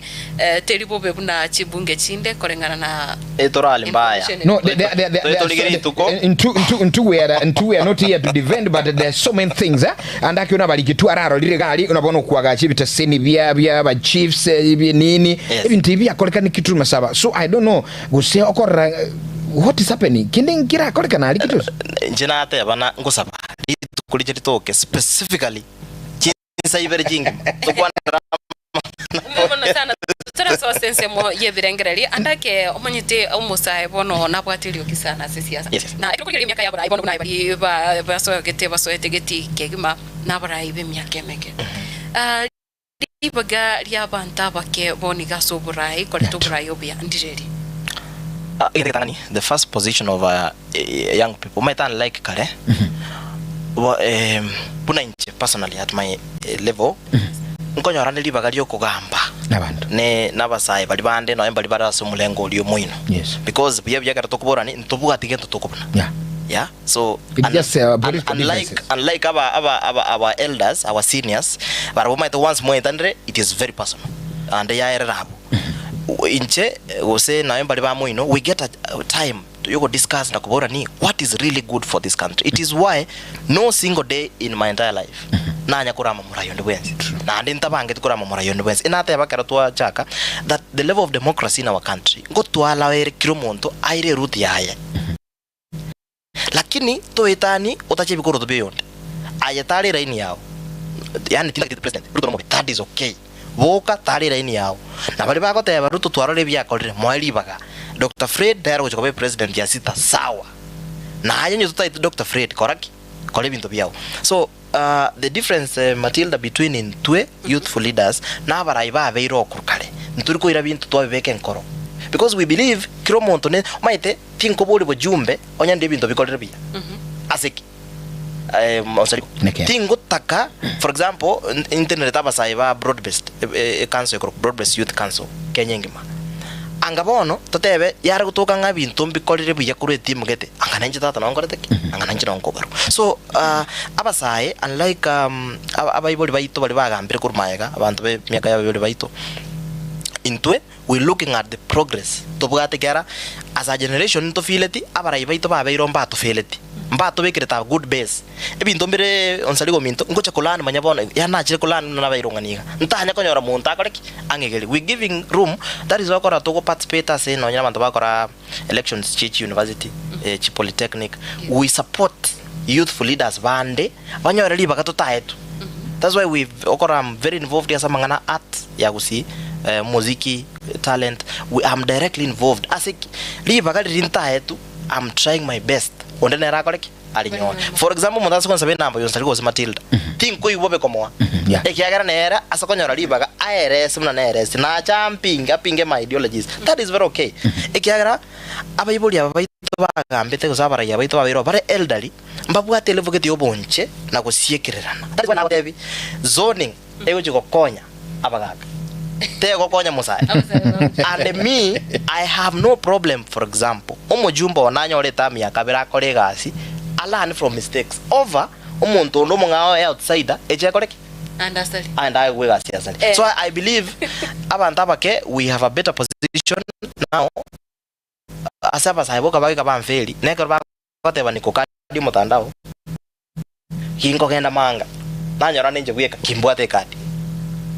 terrible bebuna chibunge chinde korengana na etorali mbaya. No, into we are not here to defend, but there's so many things, and akiona bali kitu araro liregali unabona kuaga chibita seni bia ba chiefs nini even TV akolekana kitu masaba. So I don't know guse okora what is happening. Kinding kira akolekana ali kitu. Njena ate bana ngosaba. Kulijeti toke specifically chinsa iberjinga to kwa mbona sana tara sense mo yebirengereli andake omanyite omusaye bono nabwatiri okisana sisiasa na ikukugira imyaka yabura ibono bana bari baso gete baso etegeti kegima nabarai b'emyaka emeke ibaga ry'abanta bake boniga soburai koleto burai obya ndireri. The first position of young people might unlike kare. Puna inche personally at my level. Nkonyo rande libaga lyo kugamba. Ne nabasai bali bande no embali bara sumulengo lyo muino. Yes. Because bya gara tokubora ni ntobuga tigento tokubona. Yeah, so unlike our elders, our seniors, but we might once more entendre it is very personal, and they are rabu. Inche we say na embali ba muino, we get a time to you go discuss na kubora ni what is really good for this country. It is why no single day in my entire life na nyakurama murayo ndwenzi na ndinta bange tukurama murayo ndwenzi inata yabakara twa chaka that the level of democracy in our country ngo twalawere kilomonto aire root yaye. Lakini toetani utache bikoro tobe yonde ayatari raini yao, yani tinda president Ruto mo that is okay boka tari raini yao na bali bako teba Ruto twarore byakorire mwali baga Dr. Fred daro gochobe president ya sita sawa na ayenyo tutai Dr. Fred koraki kole bintu byao. So the difference Matilda between intwe youthful leaders na baraiba beiro kurkale nturi ko ira bintu twabeke nkoro, because we believe kiromonto ne maite tinko boli bojumbe onyande bintu bikolere bia asiki tingo taka for example internet abasaiba broad based council broad based youth council Kenya ngima angabono totebe yara gutoka nga bintu bikolere bia kuri team gete angananje tata nongorete angananje nongobaro. So abasai unlike abaiboli baito bali bagambire kurmayega abantu be myaka yaboli baito intwe we looking at the progress to bugate kera as a generation to feel it abara ibaito ba beiro mbato feel it mbato be kreta good base ebinto mbere onsaligo minto ngocha kolana manyabona yana chire kolana na beiro nganiga ntanya konyora munta koreki angegeli we giving room. That is why kora to participate as no nyama to bakora elections Chichi University Chichi Polytechnic. We support youthful leaders bande banyora liba katota yetu. That's why I'm very involved in samangana art ya gusi muziki talent. I'm directly involved asik liba kali rinta yetu. I'm trying my best ondene rakoleki alinyoa. For example mudasa kon sabe namba yonsaligo se Matilda tinko ibobe komoa ekiagara nera asakonyora liba ka ares mna neres na champinga pinge my ideologies. That is very okay. Ekiagara abayibuli abaito bagambete kusabara yabaito babiro bare elderly mbabwate level keti obonche na gusiekererana. That is when I have zoning ego chikokonya abagaga tego konya musai and me I have no problem. For example omujumba onanyore tami yakabira kolegasi I learn from mistakes over umuntu no mungao outsider ejekoreki understand and I will assess. So I believe abantu abake we have a better position now asaba saibo kabaki kabamfeli nekorba koteba nikokadi mutandao kingo kenda manga nanyora ninje bweka kimbwate kadi.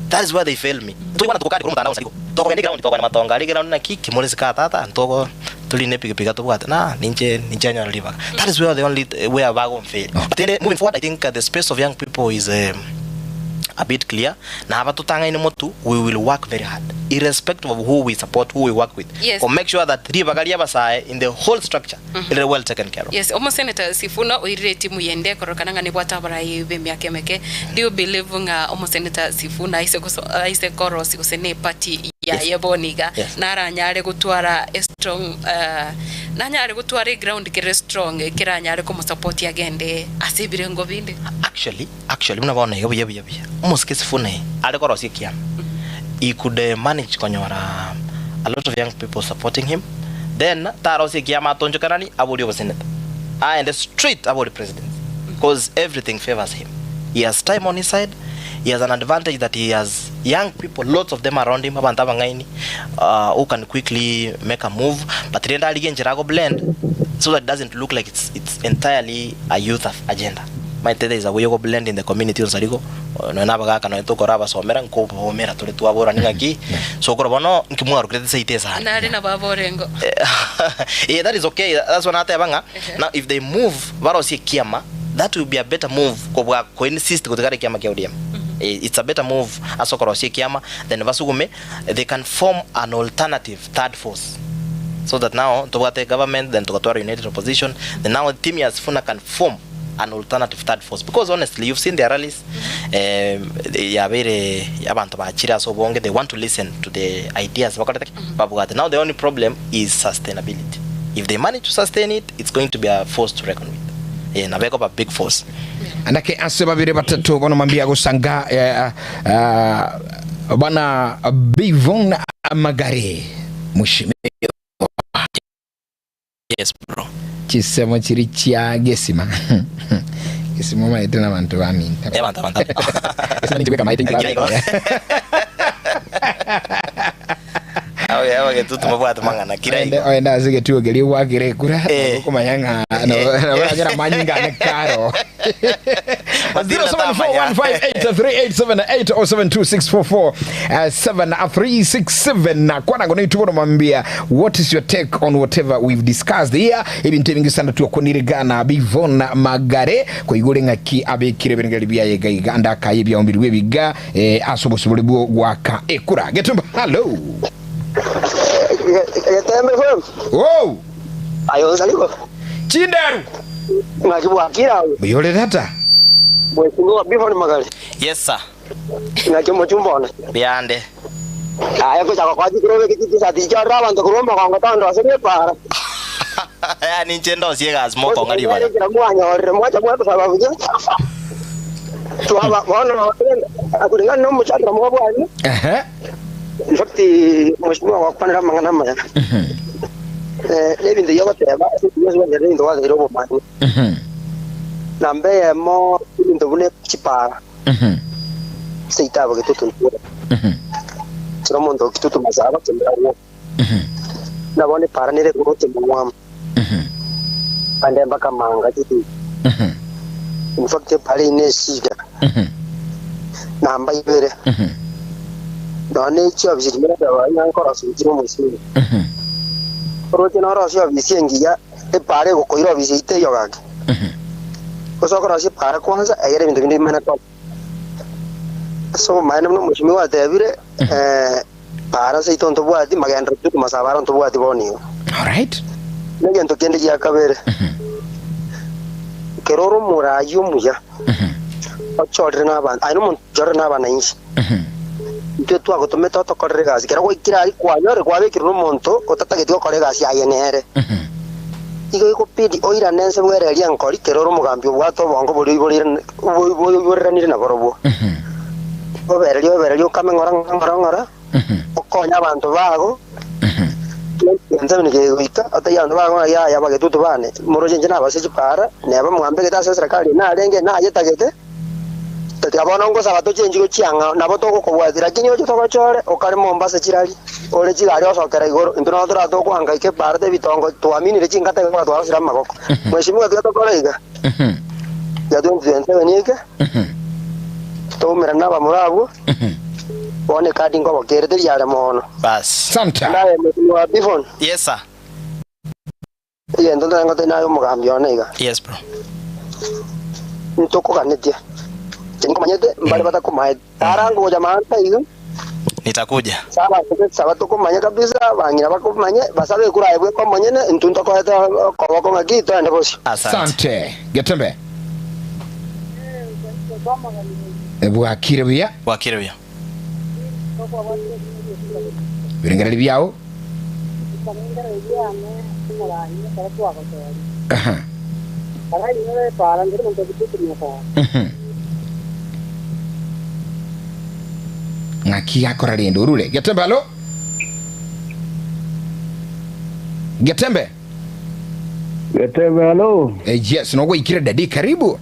That is why they fail me. Tukwana tukokadi ku mutandao siko toko ndi ground toko na matonga ali ground na kiki mulisi kata ntoko tuline piga tubwata na ninje nyora liba. That is where the only way abago fail. But then moving forward I think the space of young people is a bit clear. Na abatutanga ine motu we will work very hard irrespective of who we support, who we work with. Yes. Make sure that ribagalia basai in the whole structure is well taken care of. Yes, almost Senator Sifuna oire timu yende korokananga ni bwata barai bemyake meke. Do you believe nga almost Senator Sifuna ise koro sikusene party ya yeboniga nara nyare gutwara strong nanyare gutwara ground kire strong kiranyare ko support yagende asibire ngo binde. Actually mnabona yobe almost Sifuna ale koro sikia. He could manage konyora a lot of young people supporting him. Then tarose kiyama tonjokanani abodi was senator and straight about the president because everything favors him. He has time on his side. He has an advantage that he has young people, lots of them around him who can quickly make a move, but then again blend so that it doesn't look like it's entirely a youth agenda. My there is a way of blend in the community on Sarigo. No nabaga kana to koraba somera nko bomera tole tuabora ngaki so korobono nkimwa rukrete saitesa na rina baborengo. Yeah, that is okay. That's one ata banga. Now if they move barosi kiama, that will be a better move ko insist kutikare kiama kia ODM. It's a better move asokorosi kiama then basugume they can form an alternative third force so that now to government then to united opposition then now the team as Funa can form an alternative third force, because honestly you've seen their rallies. They want to listen to the ideas. Now the only problem is sustainability. If they manage to sustain it, it's going to be a force to reckon with. Na beko a big force. Andake aseba bire batatu bono mambia gusanga bana Bivon Magare mushime. Yes bro. Chisemo chirichia gesima. Gesima maite na bantu bami. Banta. Esa ni kama maite ngala. Awe tutu mabwata mangana kiraigo. Oenda zige tu geli wa gire kura ko mayanga no wajira manyinga ne karo. 071588078447 na kwa ngone tubono mambia what is your take on whatever we've discussed here ibin tevingi sana tu konirigana Bivon Magare ko igore ngaki abekire bengali bya yega anda kayibya ombiri webiga asobosubule bwo gwaka ekura Getembe hello Getembe FM. Wow. Ayo saliko. Chindaru. Ngakibwakira. Biyole data. Mwesingo Bivon Magare. Yes sir. Ngakimo chumbona. Biande. Aya ko chako kwaji kurobe kiti sati chara abantu kuromba kwa ngatondo aseme para. Ya ni chendo siega azmoko ngaliba. Ngira mwanya ore mwacha mwacha sababu je. Tuaba wana akuringana no muchatra mwabwani. Fakti mheshimiwa wa kwanza mangana maya. Lebi ndio yote ba sisi ndio ndio wazi robo mani. Nambe mo ndio bune chipara. Seitaba que tutu. Sio mondo kitutu mazaba tembea huo. Na bone para nile kurote mwam. Pande mpaka manga titu. Mfakte pale ine shida. Namba ibere. Dane chia bizimira dawa yankora sujiro musimi. Rote na rasha bisengiya e pare ko koiro bizite yogaki. Koso ko rasha pare kwanza ayere bindu mana ko. So mana no musimi wa devire para sai tonto buati magandra tu masabara tonto buati boni. All right. Nenge to kende ya kabere. Keroro murayo muya. Ochore na ban, ai no mon chore na ban inchi. Tu hago tome todo corregas que era güey que ari cuaño recuave que un monto o tata que tío corregas ya yenere digo pidi oira nense muere alian cori que ro mo cambio guato bongo voy renir na gorobo yo kamen ngora o coña banto vago entonces que uika ata ya no vago ya va que tú vane moro jenjena va se para ne va mo ambe que ta se serikali na renge na yeta gete Tabona ngo sabato chenjiko chianga nabotoko kubwazira kinyo chitoko chore okare Mombasa chirali ole chigari osokera igoro intona tora toko hangaike parte bitongo tuamini rechingata kwa twasira magoko mheshimiwa tutokoreiga ya tu mzente wenike to mirana ba murabu one kadi ngo bokerete yale mono bas santa naye mheshimiwa Bivon. Yes sir. Ye ndonda ngote nayo mugambyo nega. Yes bro. Ntoko kanetia Chenko manyete mbali bata kumae tarango jamani hiyo nitakuja sawa toko manya kabisa bangira bako manya basabe kura ebwe kwa manyene ntunto ko hata ko ko ngakito ende bosi asante Getembe wakire bya birengera byao ngaki akora rendo rule Getembe alo Getembe alo yes no wikire dadi karibu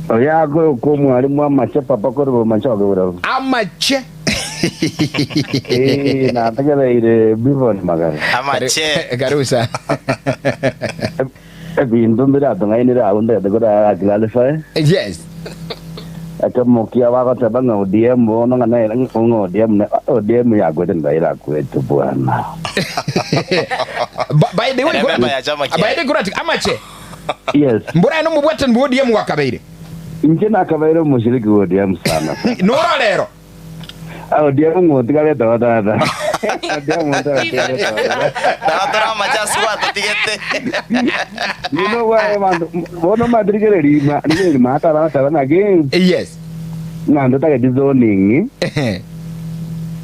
oya ko mwalimu amache papa ko machoge bro amache na tagala ile Bivon Magare amache garusa bindu mira donga ini ra unde de gora agilale fa yes atamo kia wa ka banga odiem no ngana ngo odiem ya goden baila kwetu bwana by the way kurati amache yes mbona no mubwata mu odiem wakabeire injena kabeire mushiriki odiem sana no lero odiem ngo tigale dada Tawatora macha swata tigete. You know why man? Bono madrigere lima, ni mata na again. Yes. Ngando ta ke zoning.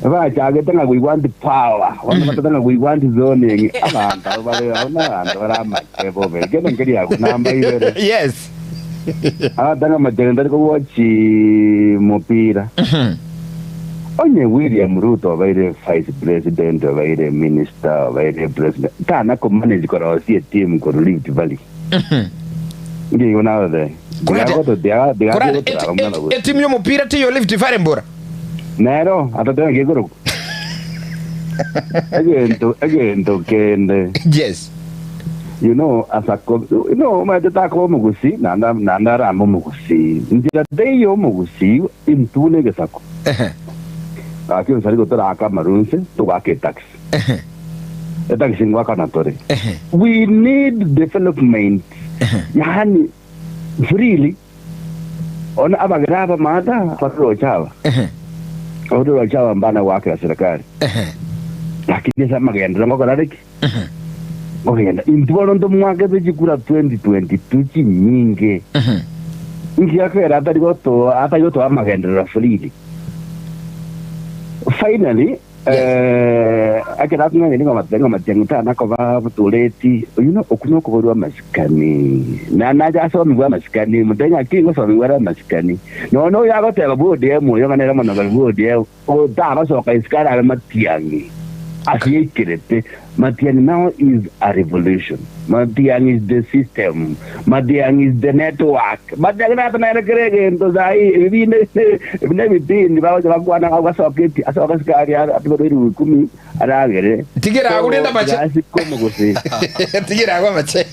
Ba chage tanga we want the power. Wana tanga we want zoning. Abantu bale ona ando rama kebo be. Kene ngiri ya kunamba ile. Yes. Tanga majenda ko wachi mopira. Onye William Ruto vaire vice president, vaire minister, vaire president. Tana ko manage ko rosi team ko Rift Valley. Ngi yona de. Timu yo mupira te yo Rift Valley mbora. Nero, atatanga ngegoro. Again to kende. Yes. You know, matata ko mugusi, nanda ramo mugusi. Ndira de yo mugusi intune ke sako. Aquí un salido toda acá marunse, to ake tax. Tax in wakanatore. We need development. Yani freely on abagraba mata patro chava. Patro chava mbana wake ya serikali. Lakini sasa magenda ngo kanadiki. Ogenda intwalo ndo mwaka bejikura 2022 chinyinge. Ngiakera ata yoto amagenda freely. Finally, akira kuna ni ngoma matenguta nako ba butuleti okuno ko bwa masikani na jaso mwa masikani mutenya kingo so bwa masikani no ya goteba bode mu yo kanera mono ga bode o dara so ka iskara matiangi akiyekirete matiangi now is a revolution. Matiangi is the system. Matiangi is the network. Matiangi na tana kerege ndo zai bine bitini bawo bakwana abasoketi asokaskari atibodiri kumi aragere tigira agurenda mache asikomo gose tigira agwa mache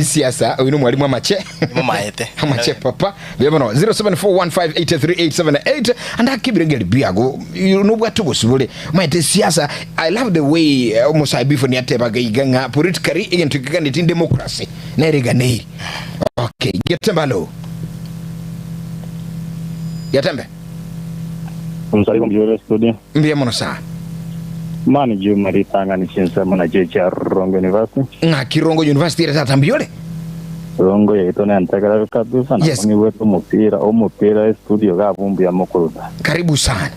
siasa uyu mwalimu mache Mumaete. Mache papa bebono 0741583878 anda kibirengeli biago nubwa tugusubule maite siasa. I love the way almost before ni ateba ganga politically into candidate in democracy na regane. Okay, Getembe lo. Getembe. Umsari komjore studio. Mbia mono sa. Mani ju maritanga ni chinsa mona jecha Rongo University. Na Kirongo University ya tambiole. Rongo yeto na ntakara kabisa na ni wetu mupira studio ga vumbi ya Mukuruda. Karibu sana.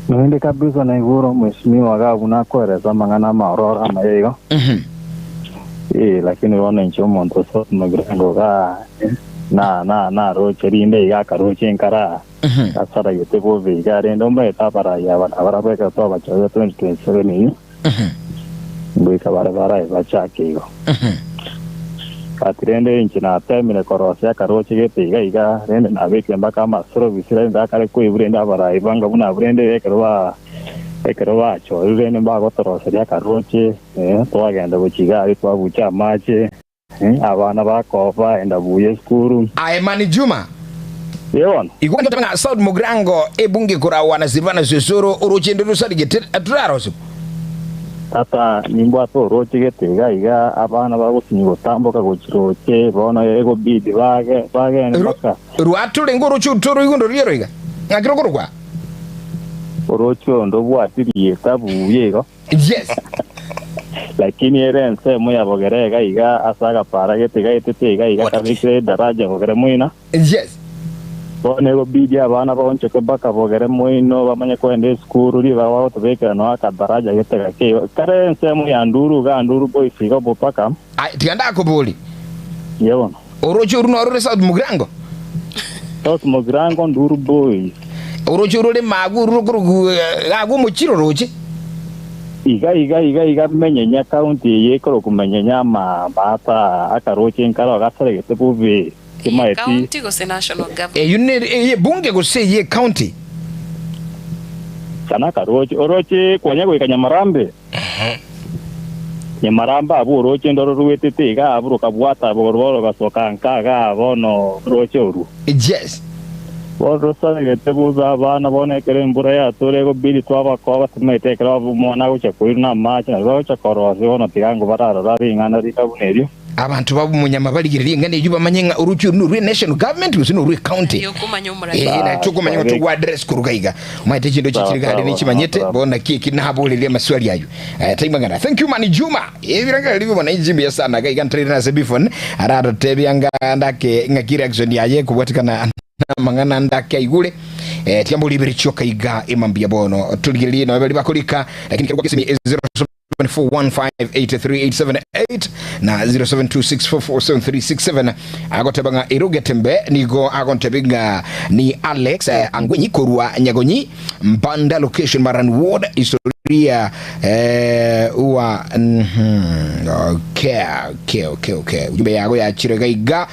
Nende kabisa na iguro mheshimiwa ga unakoeleza mangana maorora mayego. Lakini wana ncho monto so magrango ga na roche rinde ga karoche nkara. Asara yote go vega rendo mba etapara ya bara beka to ba chayo 2027 ni. Ngui kabara ba chake go. Katirende inchina temine korosya karoche gete iga rende na beke mbaka masoro bisira nda kare ko ibrenda bara ibanga buna brende ekerwa cho rende mbago torosya ya karoche to agenda buchiga ari to bucha mache abana bakova enda buye skuru Aimani Juma yewon igwanda tanga South Mugrango ebunge kura wana Silvana Sosoro uruchende rusari gete atraroso tata nimbo to roche gete iga abana bagusinyo tamboka gochiroche bona ego bidi bage ndaka ruatule ngoro chutoro igundo riero iga ngakiro kwa orocho ndo bwatiriye tabuye go yes lakini erense moya bogerega iga asaga para gete iga kabikre daraja bogere muina yes bone go bidi abana bonche ko baka bogere muino bamanye ko ende skuru ri bawo to beka no aka daraja gete ke karense moya nduru boy figa bopaka tianda ko boli yewon orocho runo arure South Mugrango nduru boy orocho rure magu rurugu gagu muchiro roche iga menyenya county yekoro kumenyenya bata akaroche nkaro gasare gete buve kimaeti county go se national government you need bunge go say ye county sana karoche oroche kwanya Nyamarambe Nyamaramba abu oroche ndoro ruwetete ga aburu kabwata bororo gasoka nkaga bono roche oru yes Rosa gete buza abana bone kere mbura ya tore go bili twaba kwa tumete kera mona go chakuina macha go chakoro azo no tigango barara rari ngana rika bunerio abantu babu munyama baligiriye ngane juba manyenga uruchu nuru national government usino ru county na tukumanya ngo tugwa address kurugaiga maite chindo chichirigade ni chimanyete bona kiki nahabulile maswali yayo taimangana. Thank you mani Juma ebiranga libo bana injimbi sana ga igantri na sebifon arada tebyanga ndake ngakira action yaye kubwatikana mangana ndake igule tiambo libericho kaiga imambia bono tuligirili na bali bakolika lakini kwa Kisii 0741583878 na 0726447367 agotebanga Getembe nigo agontebinga ni Alex Angwenyi Korua Nyagonyi Mbanda location Maran Ward historia uwa okay ujumbe yago ya Chiregaiga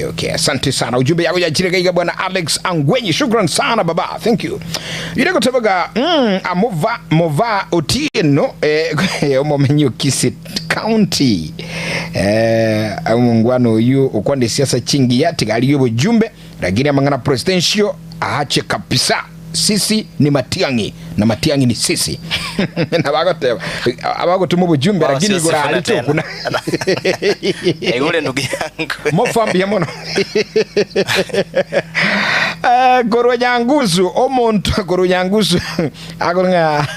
okay asante sana ujumbe yago ya Chiregaiga bwana Alex Angwenyi, shukran sana baba, thank you. Yule gotebaga Mova Otieno omomenyo Kisii County mungwano yu ukwande siasa chingi ya tigali yobo jumbe lakini amangana presidential aache kabisa. Sisi ni Matiangi na Matiangi ni sisi na abago tumubu jumbe lakini gora alito kuna egule ndugu yangu mofambi yamono Goronyangusu omonto Goronyangusu agonga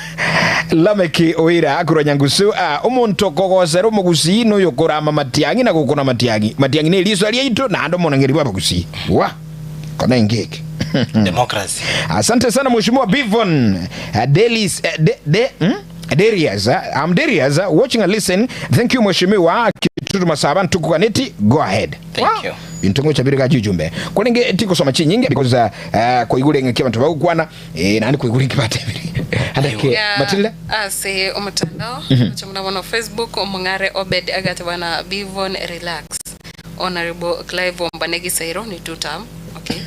Lameki oira Goronyangusu omonto kogosero mugusi no yokorama Matiangi na gukona Matiangi ne liso aliito na ando monangeri baba gusi wa kona ngeke democracy. Asante sana mheshimiwa Bivon Delias Darius, I'm Darius watching and listen. Thank you mheshimiwa Kitutu Masaban tukukaneti, go ahead. Thank you. Intongo chabirika jujumbe kwenenge tiko soma chinyinge because kwa igule ngeke bantu bagukwana nani kwa igule kibate adake Matilda ase omutandao chumuna wana Facebook omungare Obed agate bana Bivon relax Honorable Clive Ombanegi Sairo ni 2 term. Okay.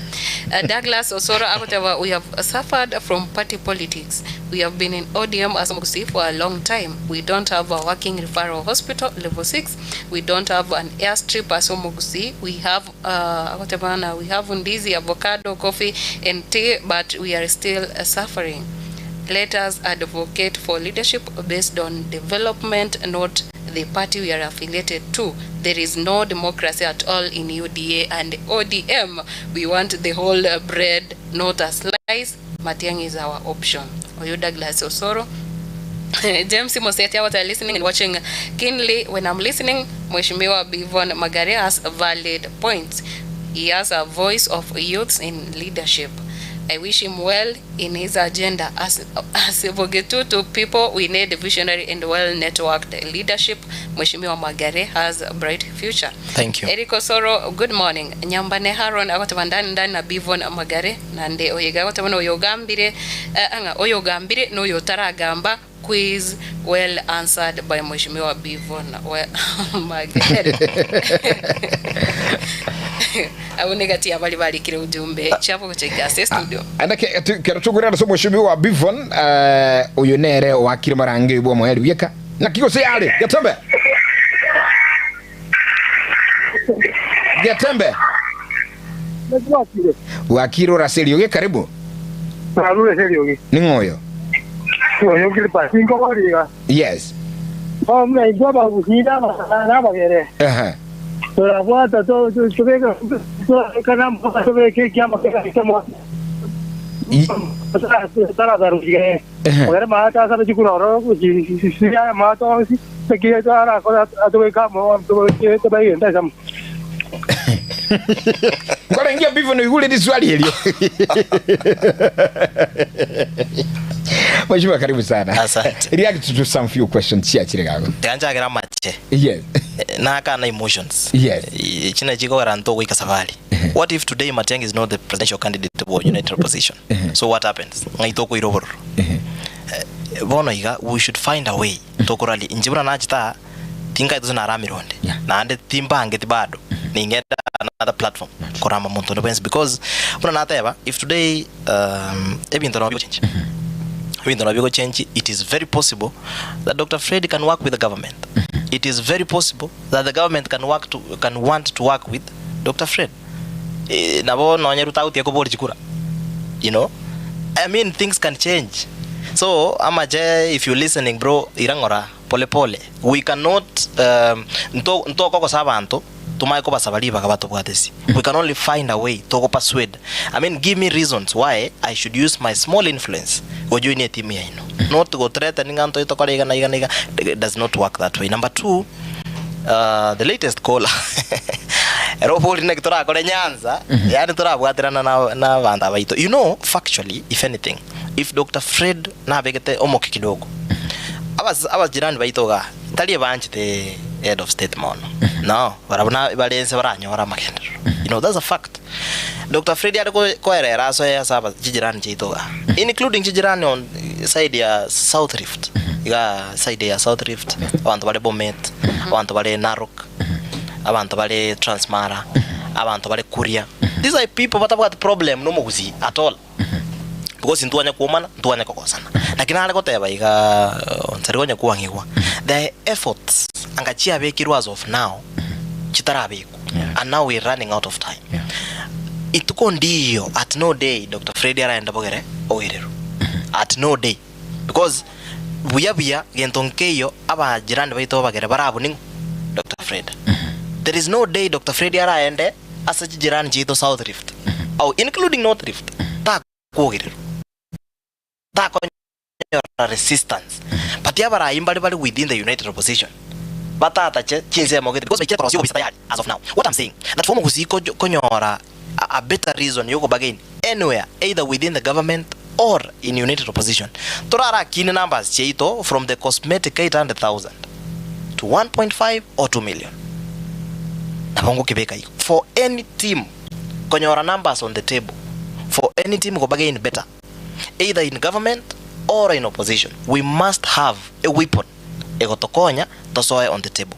Douglas Osoro Agoteva, we have suffered from party politics. We have been in ODM as Mugusi for a long time. We don't have a working referral hospital level 6. We don't have an airstrip as Mugusi. We have we have Undizi, avocado, coffee and tea, but we are still suffering. Let us advocate for leadership based on development, not the party we are affiliated to. There is no democracy at all in UDA and ODM. We want the whole bread, not a slice. Matiang'i is our option. Oyo Douglas Osoro. James Moseti, what are listening and watching keenly. When I'm listening, Mheshimiwa Bivon Magare has valid points. He has a voice of youths in leadership. I wish him well in his agenda. As Vogetu to people, we need visionary and well-networked leadership. Mheshimiwa Magare has a bright future. Thank you. Eric Osoro, good morning. Nyambane Haron, ndani na Bivon Magare, nande oyiga watabana oyogambire, oyogambire no yotaragamba. Quiz well answered by Mheshimiwa Bivon Magare. Abonegati abali bali kile ujumbe chapo kucheka studio andake kerotugura so Mheshimiwa Bivon oyonere wakire marange bo mo yeka na kiko se ale Getembe wakiro raselio ge karibu Saludos Sergio. Ningoyo. Yo kile pa 5 horas. Yes. Me iba para buscar nada para ver. Pero aguanta todo, yo veo que canamos para ver qué llama que estamos. Está la daruga. Ahora más casa de curaro, si ya más todo si se quiere dar a todo el campo, todo que te vaya entonces. Kwa ingia Bivon yule ni swali hilo. Mheshimiwa karibu sana. Asante. React to some few questions chia chirekago. Tanja gira mache. Yes. Na kana emotions. Yes. China jiko garanto kwa safari. What if today Matiang'i is not the presidential candidate for United Opposition? So what happens? Ngaitoko iroboro. Bono iga we should find a way. Tokorali injibura na chita tinga ito na ramironde. Na ande timba angeti bado. Ningeda another platform korama muntu no because una nateba if today ebintu no change. It is very possible that Dr. Fred can work with the government. It is very possible that the government can want to work with Dr. Fred. You know, I mean things can change. So amaje, if you're listening, bro, irangora pole pole. We cannot nto koko sabanto tumai ko basabali bakabato bwatesi. We can only find a way to go persuade. I mean, give me reasons why I should use my small influence go join a team here, not to go threatening anto ito kaliga na iga. It does not work that way. Number 2, the latest caller Roboli nektora kole Nyanza yani tora bwatirana na banda baito. You know, factually, if anything, if Dr. Fred na begete omoki kidogo abas jirani baito ga tali banchi the head of state mono no barabuna balense baranyora makendero. You know, that's a fact. Dr. Fred ya ko erera so ya saba jirani chito ga, including jirani on side ya South Rift. Iga side ya South Rift abantu bale Bomet, abantu bale Narok, abantu bale Transmara, abantu bale Kuria. These are people that have got problem no muguzi at all. Because intuanya kuomana ntuanya kokosana lakini ale koteba iga onsarigonya kuangirwa the efforts angachia bekirwa as of now chitarabeku and now we're running out of time. Ituko ndio at no day Dr. Fred araenda bogere oirero at no day because buya gentonkeyo aba jirani baito bagere barabu ning Dr. Fred. There is no day Dr. Fred araende asa jirani jito South Rift or including North Rift ta kuogirero ta resistance but yabara imbali bali within the united opposition batata chinse mogete because by cross you as of now. What I'm saying that form kusiko konyora a better reason yoko bagain anywhere either within the government or in united opposition torara kine numbers cheito from the cosmetic 800,000 to 1.5 or 2 million nabongo kibeka iko for any team konyora numbers on the table for any team go bagain better either in government or in opposition. We must have a weapon egotokonya tosoe on the table.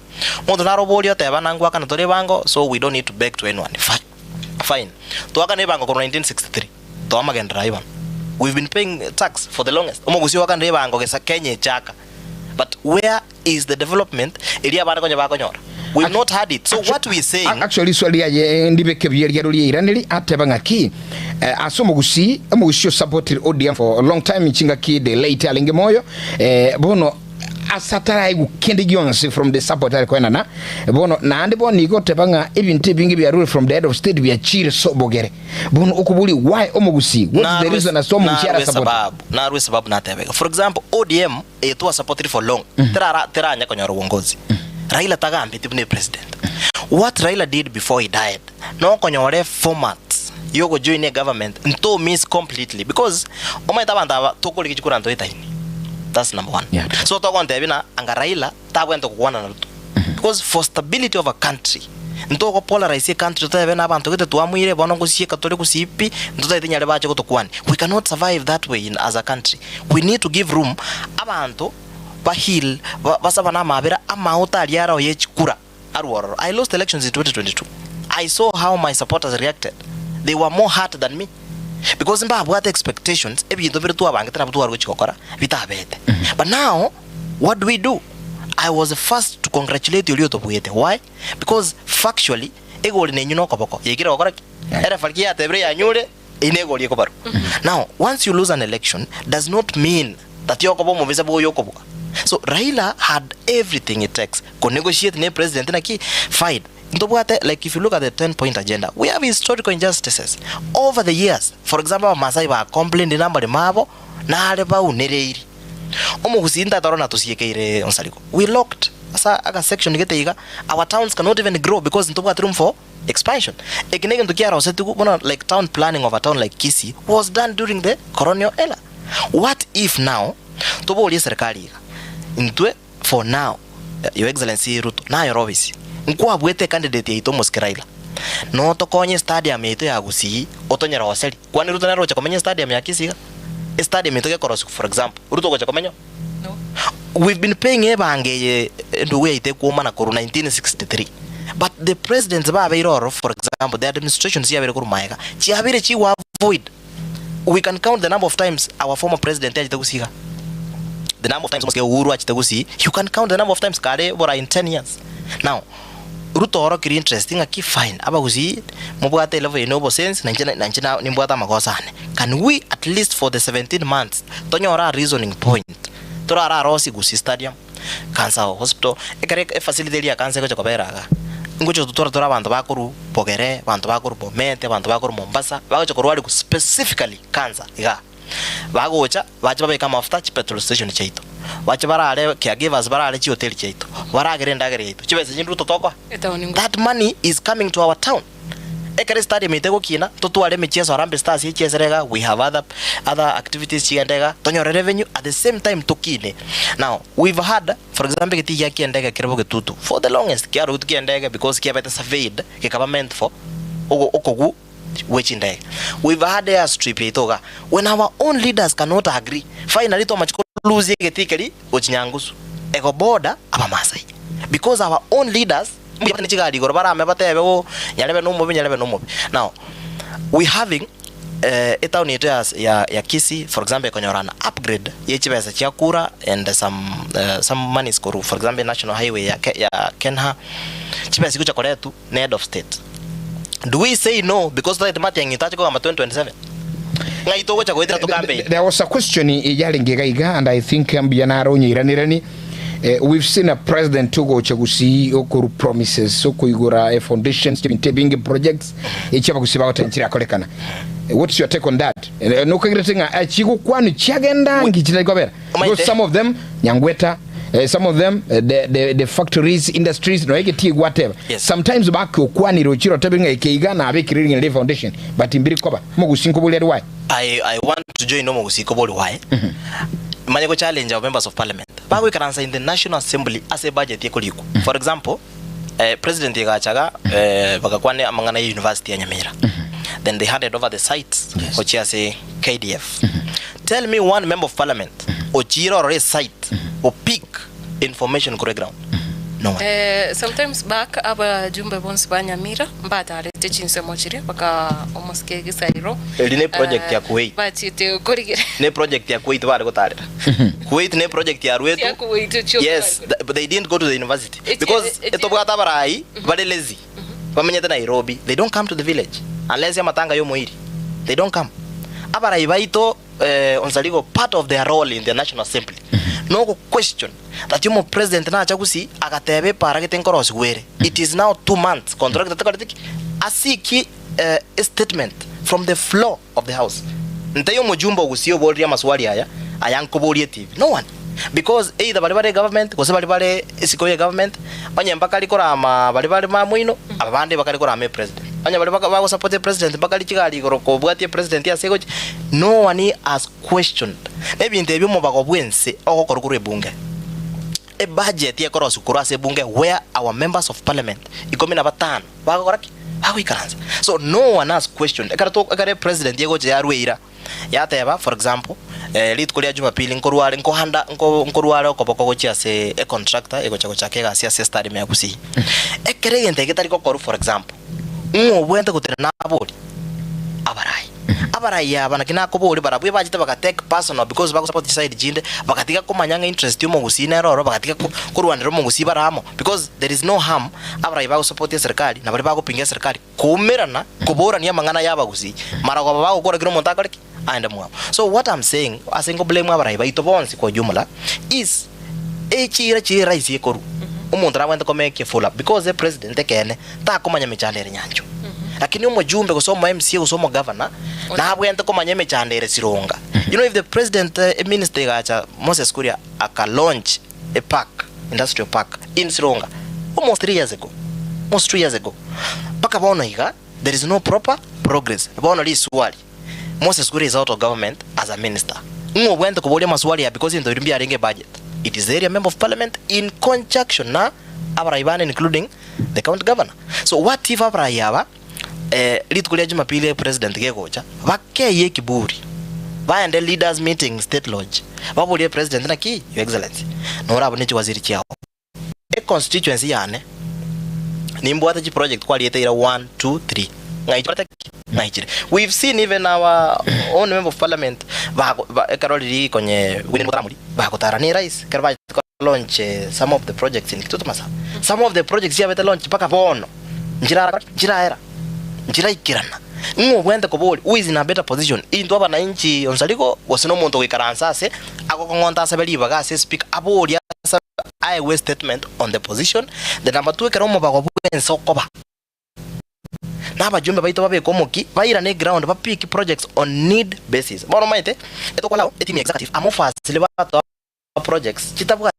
Mondo narobolio teba nangwa kana tole bango, so we don't need to beg to anyone. Fine. Tuaka ne bango ko 1963. To amagen driver. We've been paying tax for the longest. Omogusi waka ne bango gesa Kenya chaka. But where is the development? Elia bana konya bakonyora. We've not had it. So what we saying actually swali ya ndibeke byeryaruli iraneli atebanga ki asomogusi amugusi supported ODM for a long time chinga ki the late alenge moyo bono asatara igu kendi gyonse from the supporter kwena na bono na ande bono niko tebanga ibintu bingi bya rule from the head of state bya chire sobogere bono okubuli why omogusi what is the reason as omogusi ara support na sababu na tebega for example ODM eto supported for long tera nya konyoro uongozi Raila tagambe tibune president. What Raila did before he died, no konyore format yogo join a government nto miss completely because omaita banda tokoli kichukura nto itaini. That's number 1. Yeah. So to konte bina anga Raila tabwento kuwana na ruto because for stability of a country nto ko polarize country to bena abantu kete tuamwire bono kusie katole kusipi nto taitinyale bache kutokwani. We cannot survive that way as a country. We need to give room abantu bahil basabana mabera amauta aliara oyechikura arworo. I lost elections in 2022. I saw how my supporters reacted. They were more hurt than me because mba abwate expectations ebintu birutu abangetera butu warwo chikokora bitabete. But now what do? I was the first to congratulate you to buyete. Why? Because factually egoli ne nyuno koboko yegira okora era falkia tebre ya nyure inegoli ekobaru. Now once you lose an election does not mean that yokobo mobeza bo yokobo. So Raila had everything it takes to negotiate with president na ki fight. Like if you look at the 10-point agenda, we have historical injustices over the years. For example, Masai ba complained the number mabo na aleba unereiri. Omo kusinda tarona tusiyekeire onsaliko. We locked asa aga section geteiga our towns cannot even grow because ntoba room for expansion. Ekinege ntukiara osetuku bona like town planning of a town like Kisii was done during the colonial era. What if now tobo oli serikali Intwe for now your excellency Ruto na your office nko abwete candidate yito Raila no to konye stadium yito ya Gusii otonyera waseli kwani Ruto naro cha komenya stadium ya Kisii stadium yito ke Korosu for example Ruto ko cha komenya no we've been paying ebange nduwe yite kuoma na koru 1963 but the presidents ba beiroro for example the administration si abere kurumaega chi abere chi wa avoid. We can count the number of times our former president yite Gusii the number of times Uhuru achitagusi, you can count the number of times kare bora in 10 years. Now, Ruto oro kiri interesting aki fine. Aba gusi mbuate level inobo sense nanjina nimbuata magosane. Can we at least for the 17 months tonyo ora reasoning point. Tora ara rosi gusi stadium. cancer hospital ekare facility ya cancer ko beraga ngocho tutora abantu bakuru Bogere abantu bakuru Bomete abantu bakuru Mombasa bagocha kurwali ku specifically cancer iga bagocha bacha babeka mafuta chi petrol station chaito bacha barale caregivers barale chi hotel chaito baragere ndagere chaito chibese nyindu totokwa that money is coming to our town ekare stadium itego kina tutwale michezo Harambee Stars ichezerega we have other activities chiendega tonyore revenue at the same time tukine. Now we've had for example kiti ya kiendega kirebo getutu for the longest kia route kiendega because kia beta surveyed ke government for okogu wechindega we've had a strip itoga when our own leaders cannot agree finally to machiko lose getikeri ochinyangusu ego border aba Masai because our own leaders now we having town ya Kisii for example konyorana upgrade yechibesa chakura and some money score for example national highway ya Kenha chibesa kucha koletu head of state. Do we say no because that matter ngitacho kama 2027 ngaito gocha goitira to campaign? There was a question ijalingegaiga and I think ambianaro nyiranirani. We've seen a president to go chagusi okuru promises okoigura foundations tebinge projects echaba kusiba otanchira kolekana. What's your take on that? No kagretinga achigo kwanu chagenda ngichira kwabera. Because some of them nyangweta some of them the factories industries no egeti whatever. Yes. Sometimes back okwani rochiro tebinga ekeiga na abekiriri in foundation but imbiri koba mugusinko boli why? I want to join no mugusinko boli why? Manyago challenge of members of parliament. Bago we can answer in the National Assembly as a budget yekoliku. For example, President Yagachaga bakakwane amangana University ya Nyamira. Then they handed over the sites which is a KDF. Tell me one member of parliament ochiro or a site or pick information correct ground. No one. Sometimes back aba jumbe bonsi ba Nyamira mbata alete chinse mochire baka omoske gisairo. Ne project ya Kuwait. But ite korigere. Ne project ya Kuwait bari gotare. Kuwait ne project ya Ruetu. Yes, but they didn't go to the university because etobwata barai bari lazy. Bamenyeta Nairobi, they don't come to the village unless ya matanga yo muiri. They don't come. Abarai baito onsaligo part of their role in the National Assembly. No question that you president na chagusi agatebe para getenkorosi were. It is now 2 months contract asiki a statement from the floor of the house. Ntayo mujumbo gusio bolria maswali haya ayankobolie TV. No one. Because either bali government kose bali isikoye government banya mpaka likora ama bali mamwino abande bakali kora ame president banya bali baka support the president bakali chigali ko bwati president ya sego. No one has questioned maybe ndebyo mo bakobwense okokorukure bunge a budget ya korosu kurase bunge where our members of parliament ikomina batano bakoraki hawikanza. So no one has questioned akare president yego je yarweira yateba for example lead kolia Jumapili nkorwale nkohanda nkorwale okoboko gochia se a contractor ego chako chake ga sia study me akusi ekerege getari ko koru for example bwente kuterana bodi abarai ya bana kina ko bodi barabwe bajite baka take personal because bako support side jinde bakatika ko manyanga interest yo mongusi na roro bakatika ko rwandero mongusi baramo because there is no harm abarai bako support serikali na bari bako pinga serikali kumerana kubora niya mangana yabagusi mara kwa bako kora kiro montakaleki. So what I'm saying, as in go blame abarai baito bonsi kwa jumla is chira isi koru umuntu wenda komeke full up because the president ekene ta komanya mechandere nyanjo lakini umujumbe kusoma MC kusoma governor na abwente komanya mechandere sironga. You know, if the president minister gacha Moses Kuria aka launch a park, industrial park in Sironga almost 3 years ago paka bona higa there is no proper progress bona li swali. Moses Kuria is out of government as a minister. Went to Kobolia Maswalia because in the Rimbi budget. It is the area member of parliament in conjunction na Abraiban including the county governor. So what if Abraiaba lead Kolia Jumapili president Gegocha Vakeye Kiburi and the leaders meeting state lodge Babolia president na ki your excellency no rabonichi waziri chiao a constituency yane nimbwata chi project kwa lieta ira 1 2 3 Nigeria. We've seen even our own member of parliament Karoli kwenye Winnie Bakotarani Rice Karva launch some of the projects in Kitutu Masa. Some of the projects here launch paka bono njira ikirana wenda koboli who is in a better position into aba na inchi onsaliko wasino muntu wikaransa se ako kongonta sabeli baga se speak aboli I statement on the position. The number 2 keromo ba gobwen sokoba. Na ba jumbe baito babe komoki baira ne ground ba pick projects on need basis. Bono maite eto kwala etimi executive amofa sileba to projects chitabuka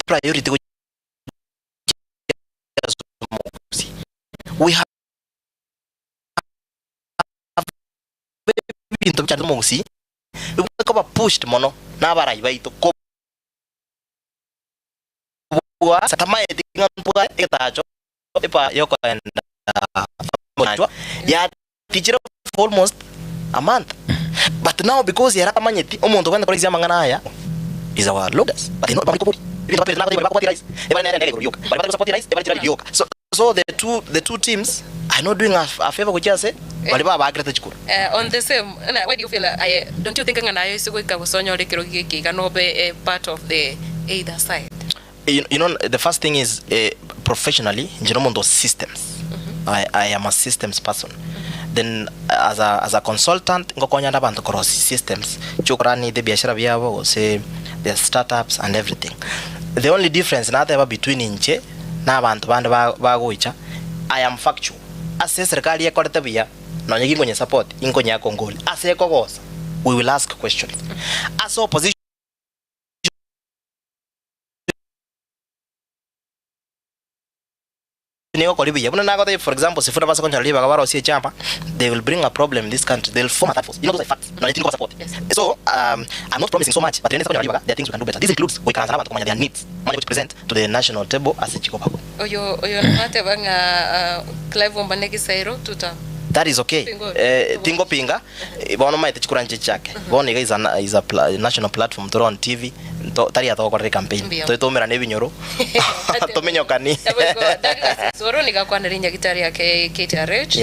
priority. We have been to chat mosi. We ko pushed mono na bara ibaito ko wa satamaye tingan puga etacho epa yoko and ya teacher for almost a month. But now because yara manyeti omuntu kwenda polisi amangana haya is our leaders, but not public body. So the two teams are not doing a favor with us. On the same, why do you feel? Don't you think cannot be a part of the either side? You know, the first thing is professionally, those systems. I am a systems person. Then as a consultant, cross systems. Chukrani the biashara vyao, say the startups and everything. The only difference between inche na abantu bande bagoicha, I am factual. Ase serikali ya kwa tabia na nyingi kwenye support inko nyako ngoli. Ase kogosa, we will ask questions. As opposition for example, they will bring a problem in this country. They'll form a task force. You know those are facts. No, support. Yes. So I'm not promising so much, but there are things we can do better. This includes we can have their needs to present to the national table as a chikobago. That is okay. Tingo pinga. Bono maite chikuranche chake. Bono is a national platform to on TV. Tari ato kwa campaign. To mera nebi nyoro. To menyo kani. Soro nika kwa narinya gitari ya KTRH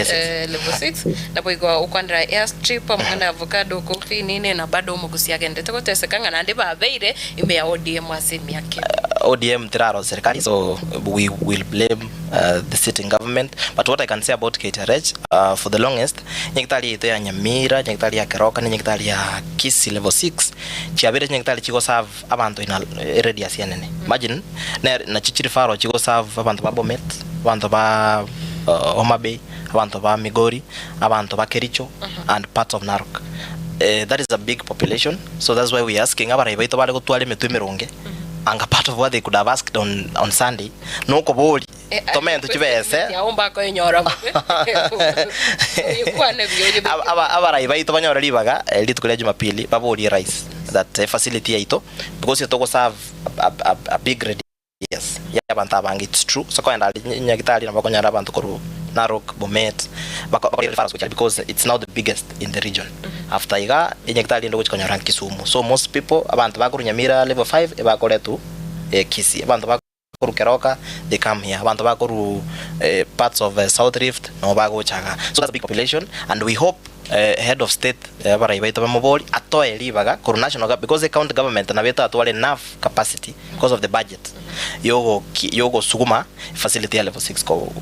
level 6 na boigo ukwandra airstrip amana avocado coffee nini na bado mugusia gende to tesekanga na ndiba abeire ime ya ODM asemi yake. ODM tiraro serikali, so we will blame the sitting government. But what I can say about KTRH, for the longest nyekitali ito ya Nyamira, nyekitali ya Keroka, nyekitali ya Kisii level 6 chiabire nyekitali chiko serve abantu ina radius yanene. Imagine na chichiri faro chiko serve abantu ba Bomet, abantu ba Homa Bay, abantu ba Migori, abantu ba Kericho and parts of Narok. That is a big population, so that's why we are asking abara ibaito bale gutwale metumironge. Anga part of what they could have asked on Sunday. No koboli. Tomento chibese. Yaomba ko nyora. Abara ibaito banyora libaga litukule Jumapili baboli rice. That facility ito because you to serve a big radius. Yabanta bang, it's true. So kwenda nyagitali na bakonyara abantu ko Narok, Bomet, because it's now the biggest in the region. After Iga, nyagitali ndo kuchikonyara Kisumu. So most people abantu bakuru Nyamira level 5 ebakole to Kisii. Abantu bakuru Keroka, they come here. Abantu bakuru parts of South Rift no bago chaga. So that's a big population, and we hope head of state baraibaito bamoboli atoe libaga ko national because the county government na beta atwale enough capacity because of the budget. Yogo suguma facility level 6 ko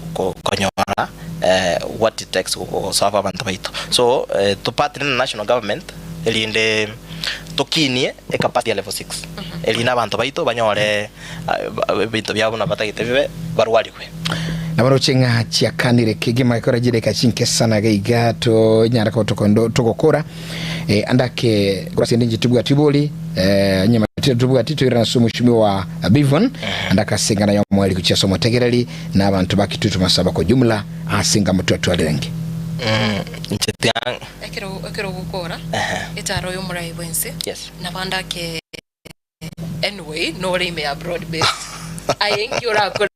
nyora what it takes ko serve abantu baito. So to partner na national government elinde tokinie e capacity level 6 elina abantu baito banyore bintu byabo na batagite bibe barwali kwe nabaro chenga chiakanire kigima ikora jide kachinke sana gaiga to nyara ko tokokora andake kurasindi jitubuga tiboli nyama tubuga tito irana sumushimi wa Bivon andaka singana yo mwali kuchaso motegerali na abantu bakitutu masaba ko jumla asinga mutotwa lengi nchetiang ekero gukora etaro yo murai bwense yes nabanda ke anyway no rime abroad based I think you're a good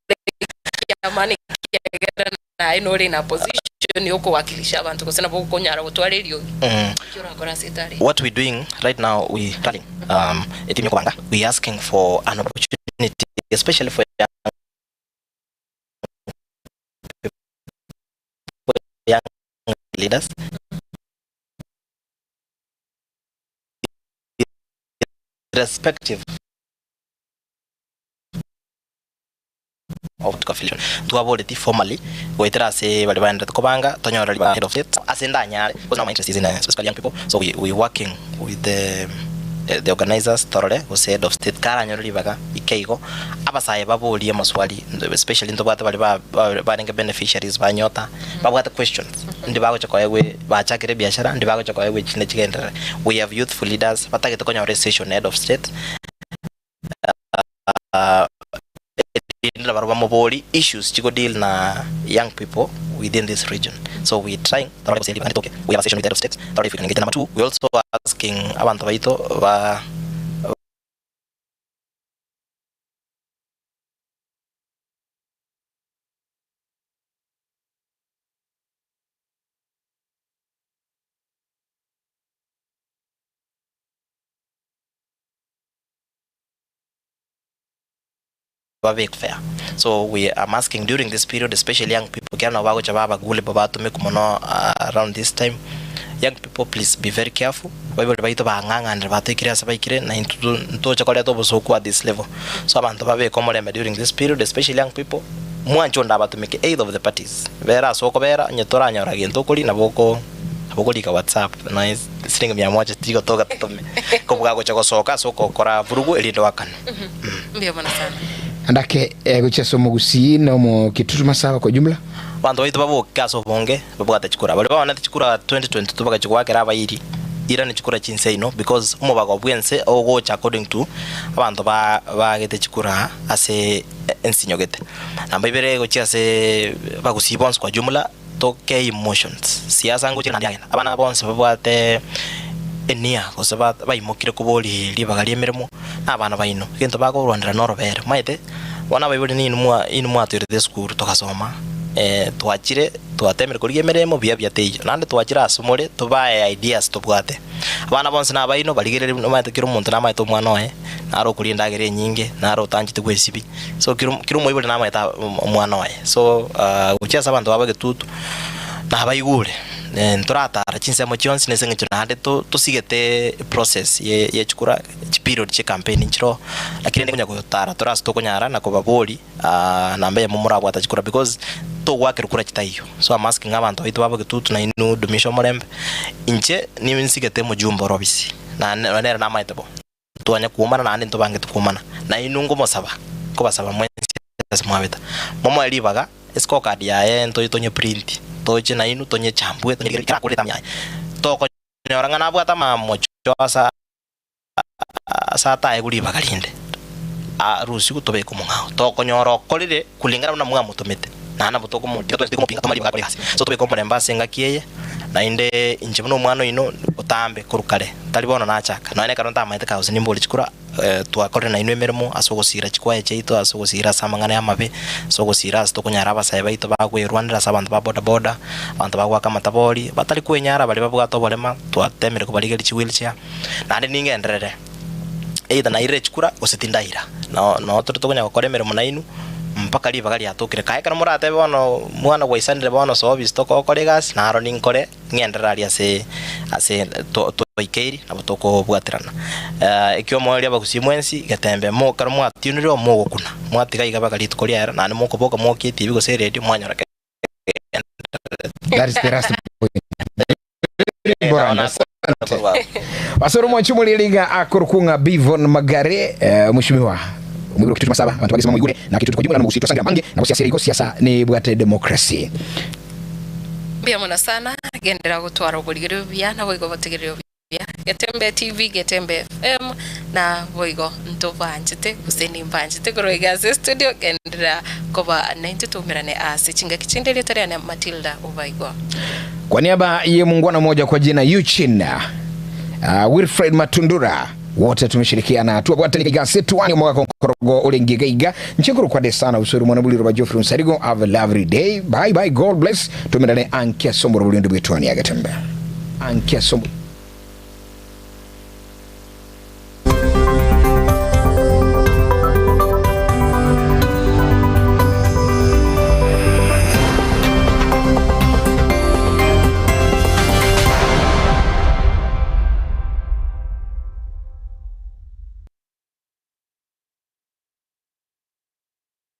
money na ino ri na position yoko wakilisha abantu kusena boko nyara gutwarerio you're gonna sit there. What we doing right now, we running we asking for an opportunity, especially for young leaders irrespective of the affiliation to avoid it formally whether say bali banda kobanga tonyora head of state asenda nyare because now my interest is in especially young people, so we working with the the organizers torore use head of state kara nyori baga ikeigo abasaye babulie maswali especially into bata bali ba beneficiaries ba nyota babwata questions ndi bago chako yewe bachakire biashara ndi bago chako yewe chine chigendera. We have youthful leaders batagete konya session head of state issues chiko deal na young people within this region. So we trying we have a session with head of state if we can get number 2. We also asking abantu baito ba big fair. So we are asking during this period, especially young people, around this time, young people, please be very careful. At this level. So during this period, especially young people, to make aid of the parties. Vera soko vera nyetora nyora gentokoli na boko abukolika WhatsApp na siringa mia moja tigo toka tome kobuka gocha soka soko kora vurugu elindo wakana. Mbio mana sana. Andake gucheso mugusi no mo kitutu masaba kwa jumla bantu baitu babo kaso bonge babo atachikura bali baba natachikura 2022 bakachikwa kera bayiri ira ni chikura chinse ino because umo bago bwense ogocha according to abantu ba gete chikura ase ensinyogete namba ibere gocha se bagusi bonse kwa jumla toke emotions siasa ngo china ndiana abana bonse babo ate enia kosaba bayimokire kuboli libagali emeremo abana bayino kintu bako rwandira norobere maite wana bayibuli ni inumwa atirite school tokasoma twachire twatemere kuri emeremo bya teyo nande twachira asumore tubaye ideas tubwate abana bonse na bayino baligere maite kiro muntu na maite mwana oe naro kuri ndagere nyinge naro tanjite kwesibi so kiro moyibuli na maite mwana oe so uchiasa abantu babage tutu na bayigure ntorata rachinse mo chionsi nesenga chuna hande to sigete process ye chikura period che campaign nchiro lakini ndikunya kutara toras to kunyara na kobaboli na mbe mumura bwata chikura because to wake rukura chitaiyo so I'm asking abantu baitu babo ketutu na inu dumisho morembe inche ni nsigete mo jumbo robisi na nera na maitebo tuanya kuumana na ande ntobange tukumana na inungo mosaba ko basaba mwensi mwabeta momo alibaga esko card ya ento itonye print toje na inu tonye chambwe tonye kira kule tamya toko nyoranga na bwata mamochosa sata eguli bagalinde rusi kutobe kumungao toko nyoro kolire kulingana na mwa mutomete na ana butoko mu tito tiko pinga tomali bakali hasi so tobe kompa mbase ngakiye na inde inje muno mwana ino utambe kurukale talibona na chaka na ene karonta maite kauze nimboli chikura twakore na ino emeremo asogosira chikwaye cheito asogosira samangana yamabe sogosira stoko nyara basaye baito bagwe Rwanda sabantu ba boda boda abantu bagwa kama taboli batali kwenyara bali babwa to bolema twatemere kubaligeri chiwilcha na ande ningendrere either na ire chikura osetindaira no totokonya kokoremere munainu mpaka liba gali atokire kae kana murate bono mwana wa isandire bono so bistoko kolegas na running kore ngendera ali ase to ikeri na botoko bwatirana ikyo mwali abakusimwensi Getembe mo karmo atuniro mo gukuna mwatiga igaba gali tukoria na ni moko boka mo kiti bigo se radio mwanyora that is the last Wasoro mwanchumuli liga akurukunga Bivon Magare mheshimiwa Mwiburo kitu masaba abantu bagisema mwigure na kitu kwa jumla na mugusito sanga mange na kusiasa iko siasa ni bwate demokrasi bia mona sana gendera gutwara ubuligiro bia na boigo bategerero bia Getembe TV Getembe FM na boigo ntobanjite kuseni mbanjite kuroiga studio gendera koba 92 mirane ase chinga kichindele tare na Matilda ubaigo kwa niaba ya muungwana moja kwa jina Yuchina Wilfred Matundura wote tumeshirikiana tuwabwatani gazetu wani mwaka korogo ulengigaiga nchikuru kwa desana usuru mwanabuli roba Geoffrey Nsarigo. Have a lovely day, bye bye, God bless. Tumendane ankia sombo rubuli ndubu yetuani ya Getembe ankia sombo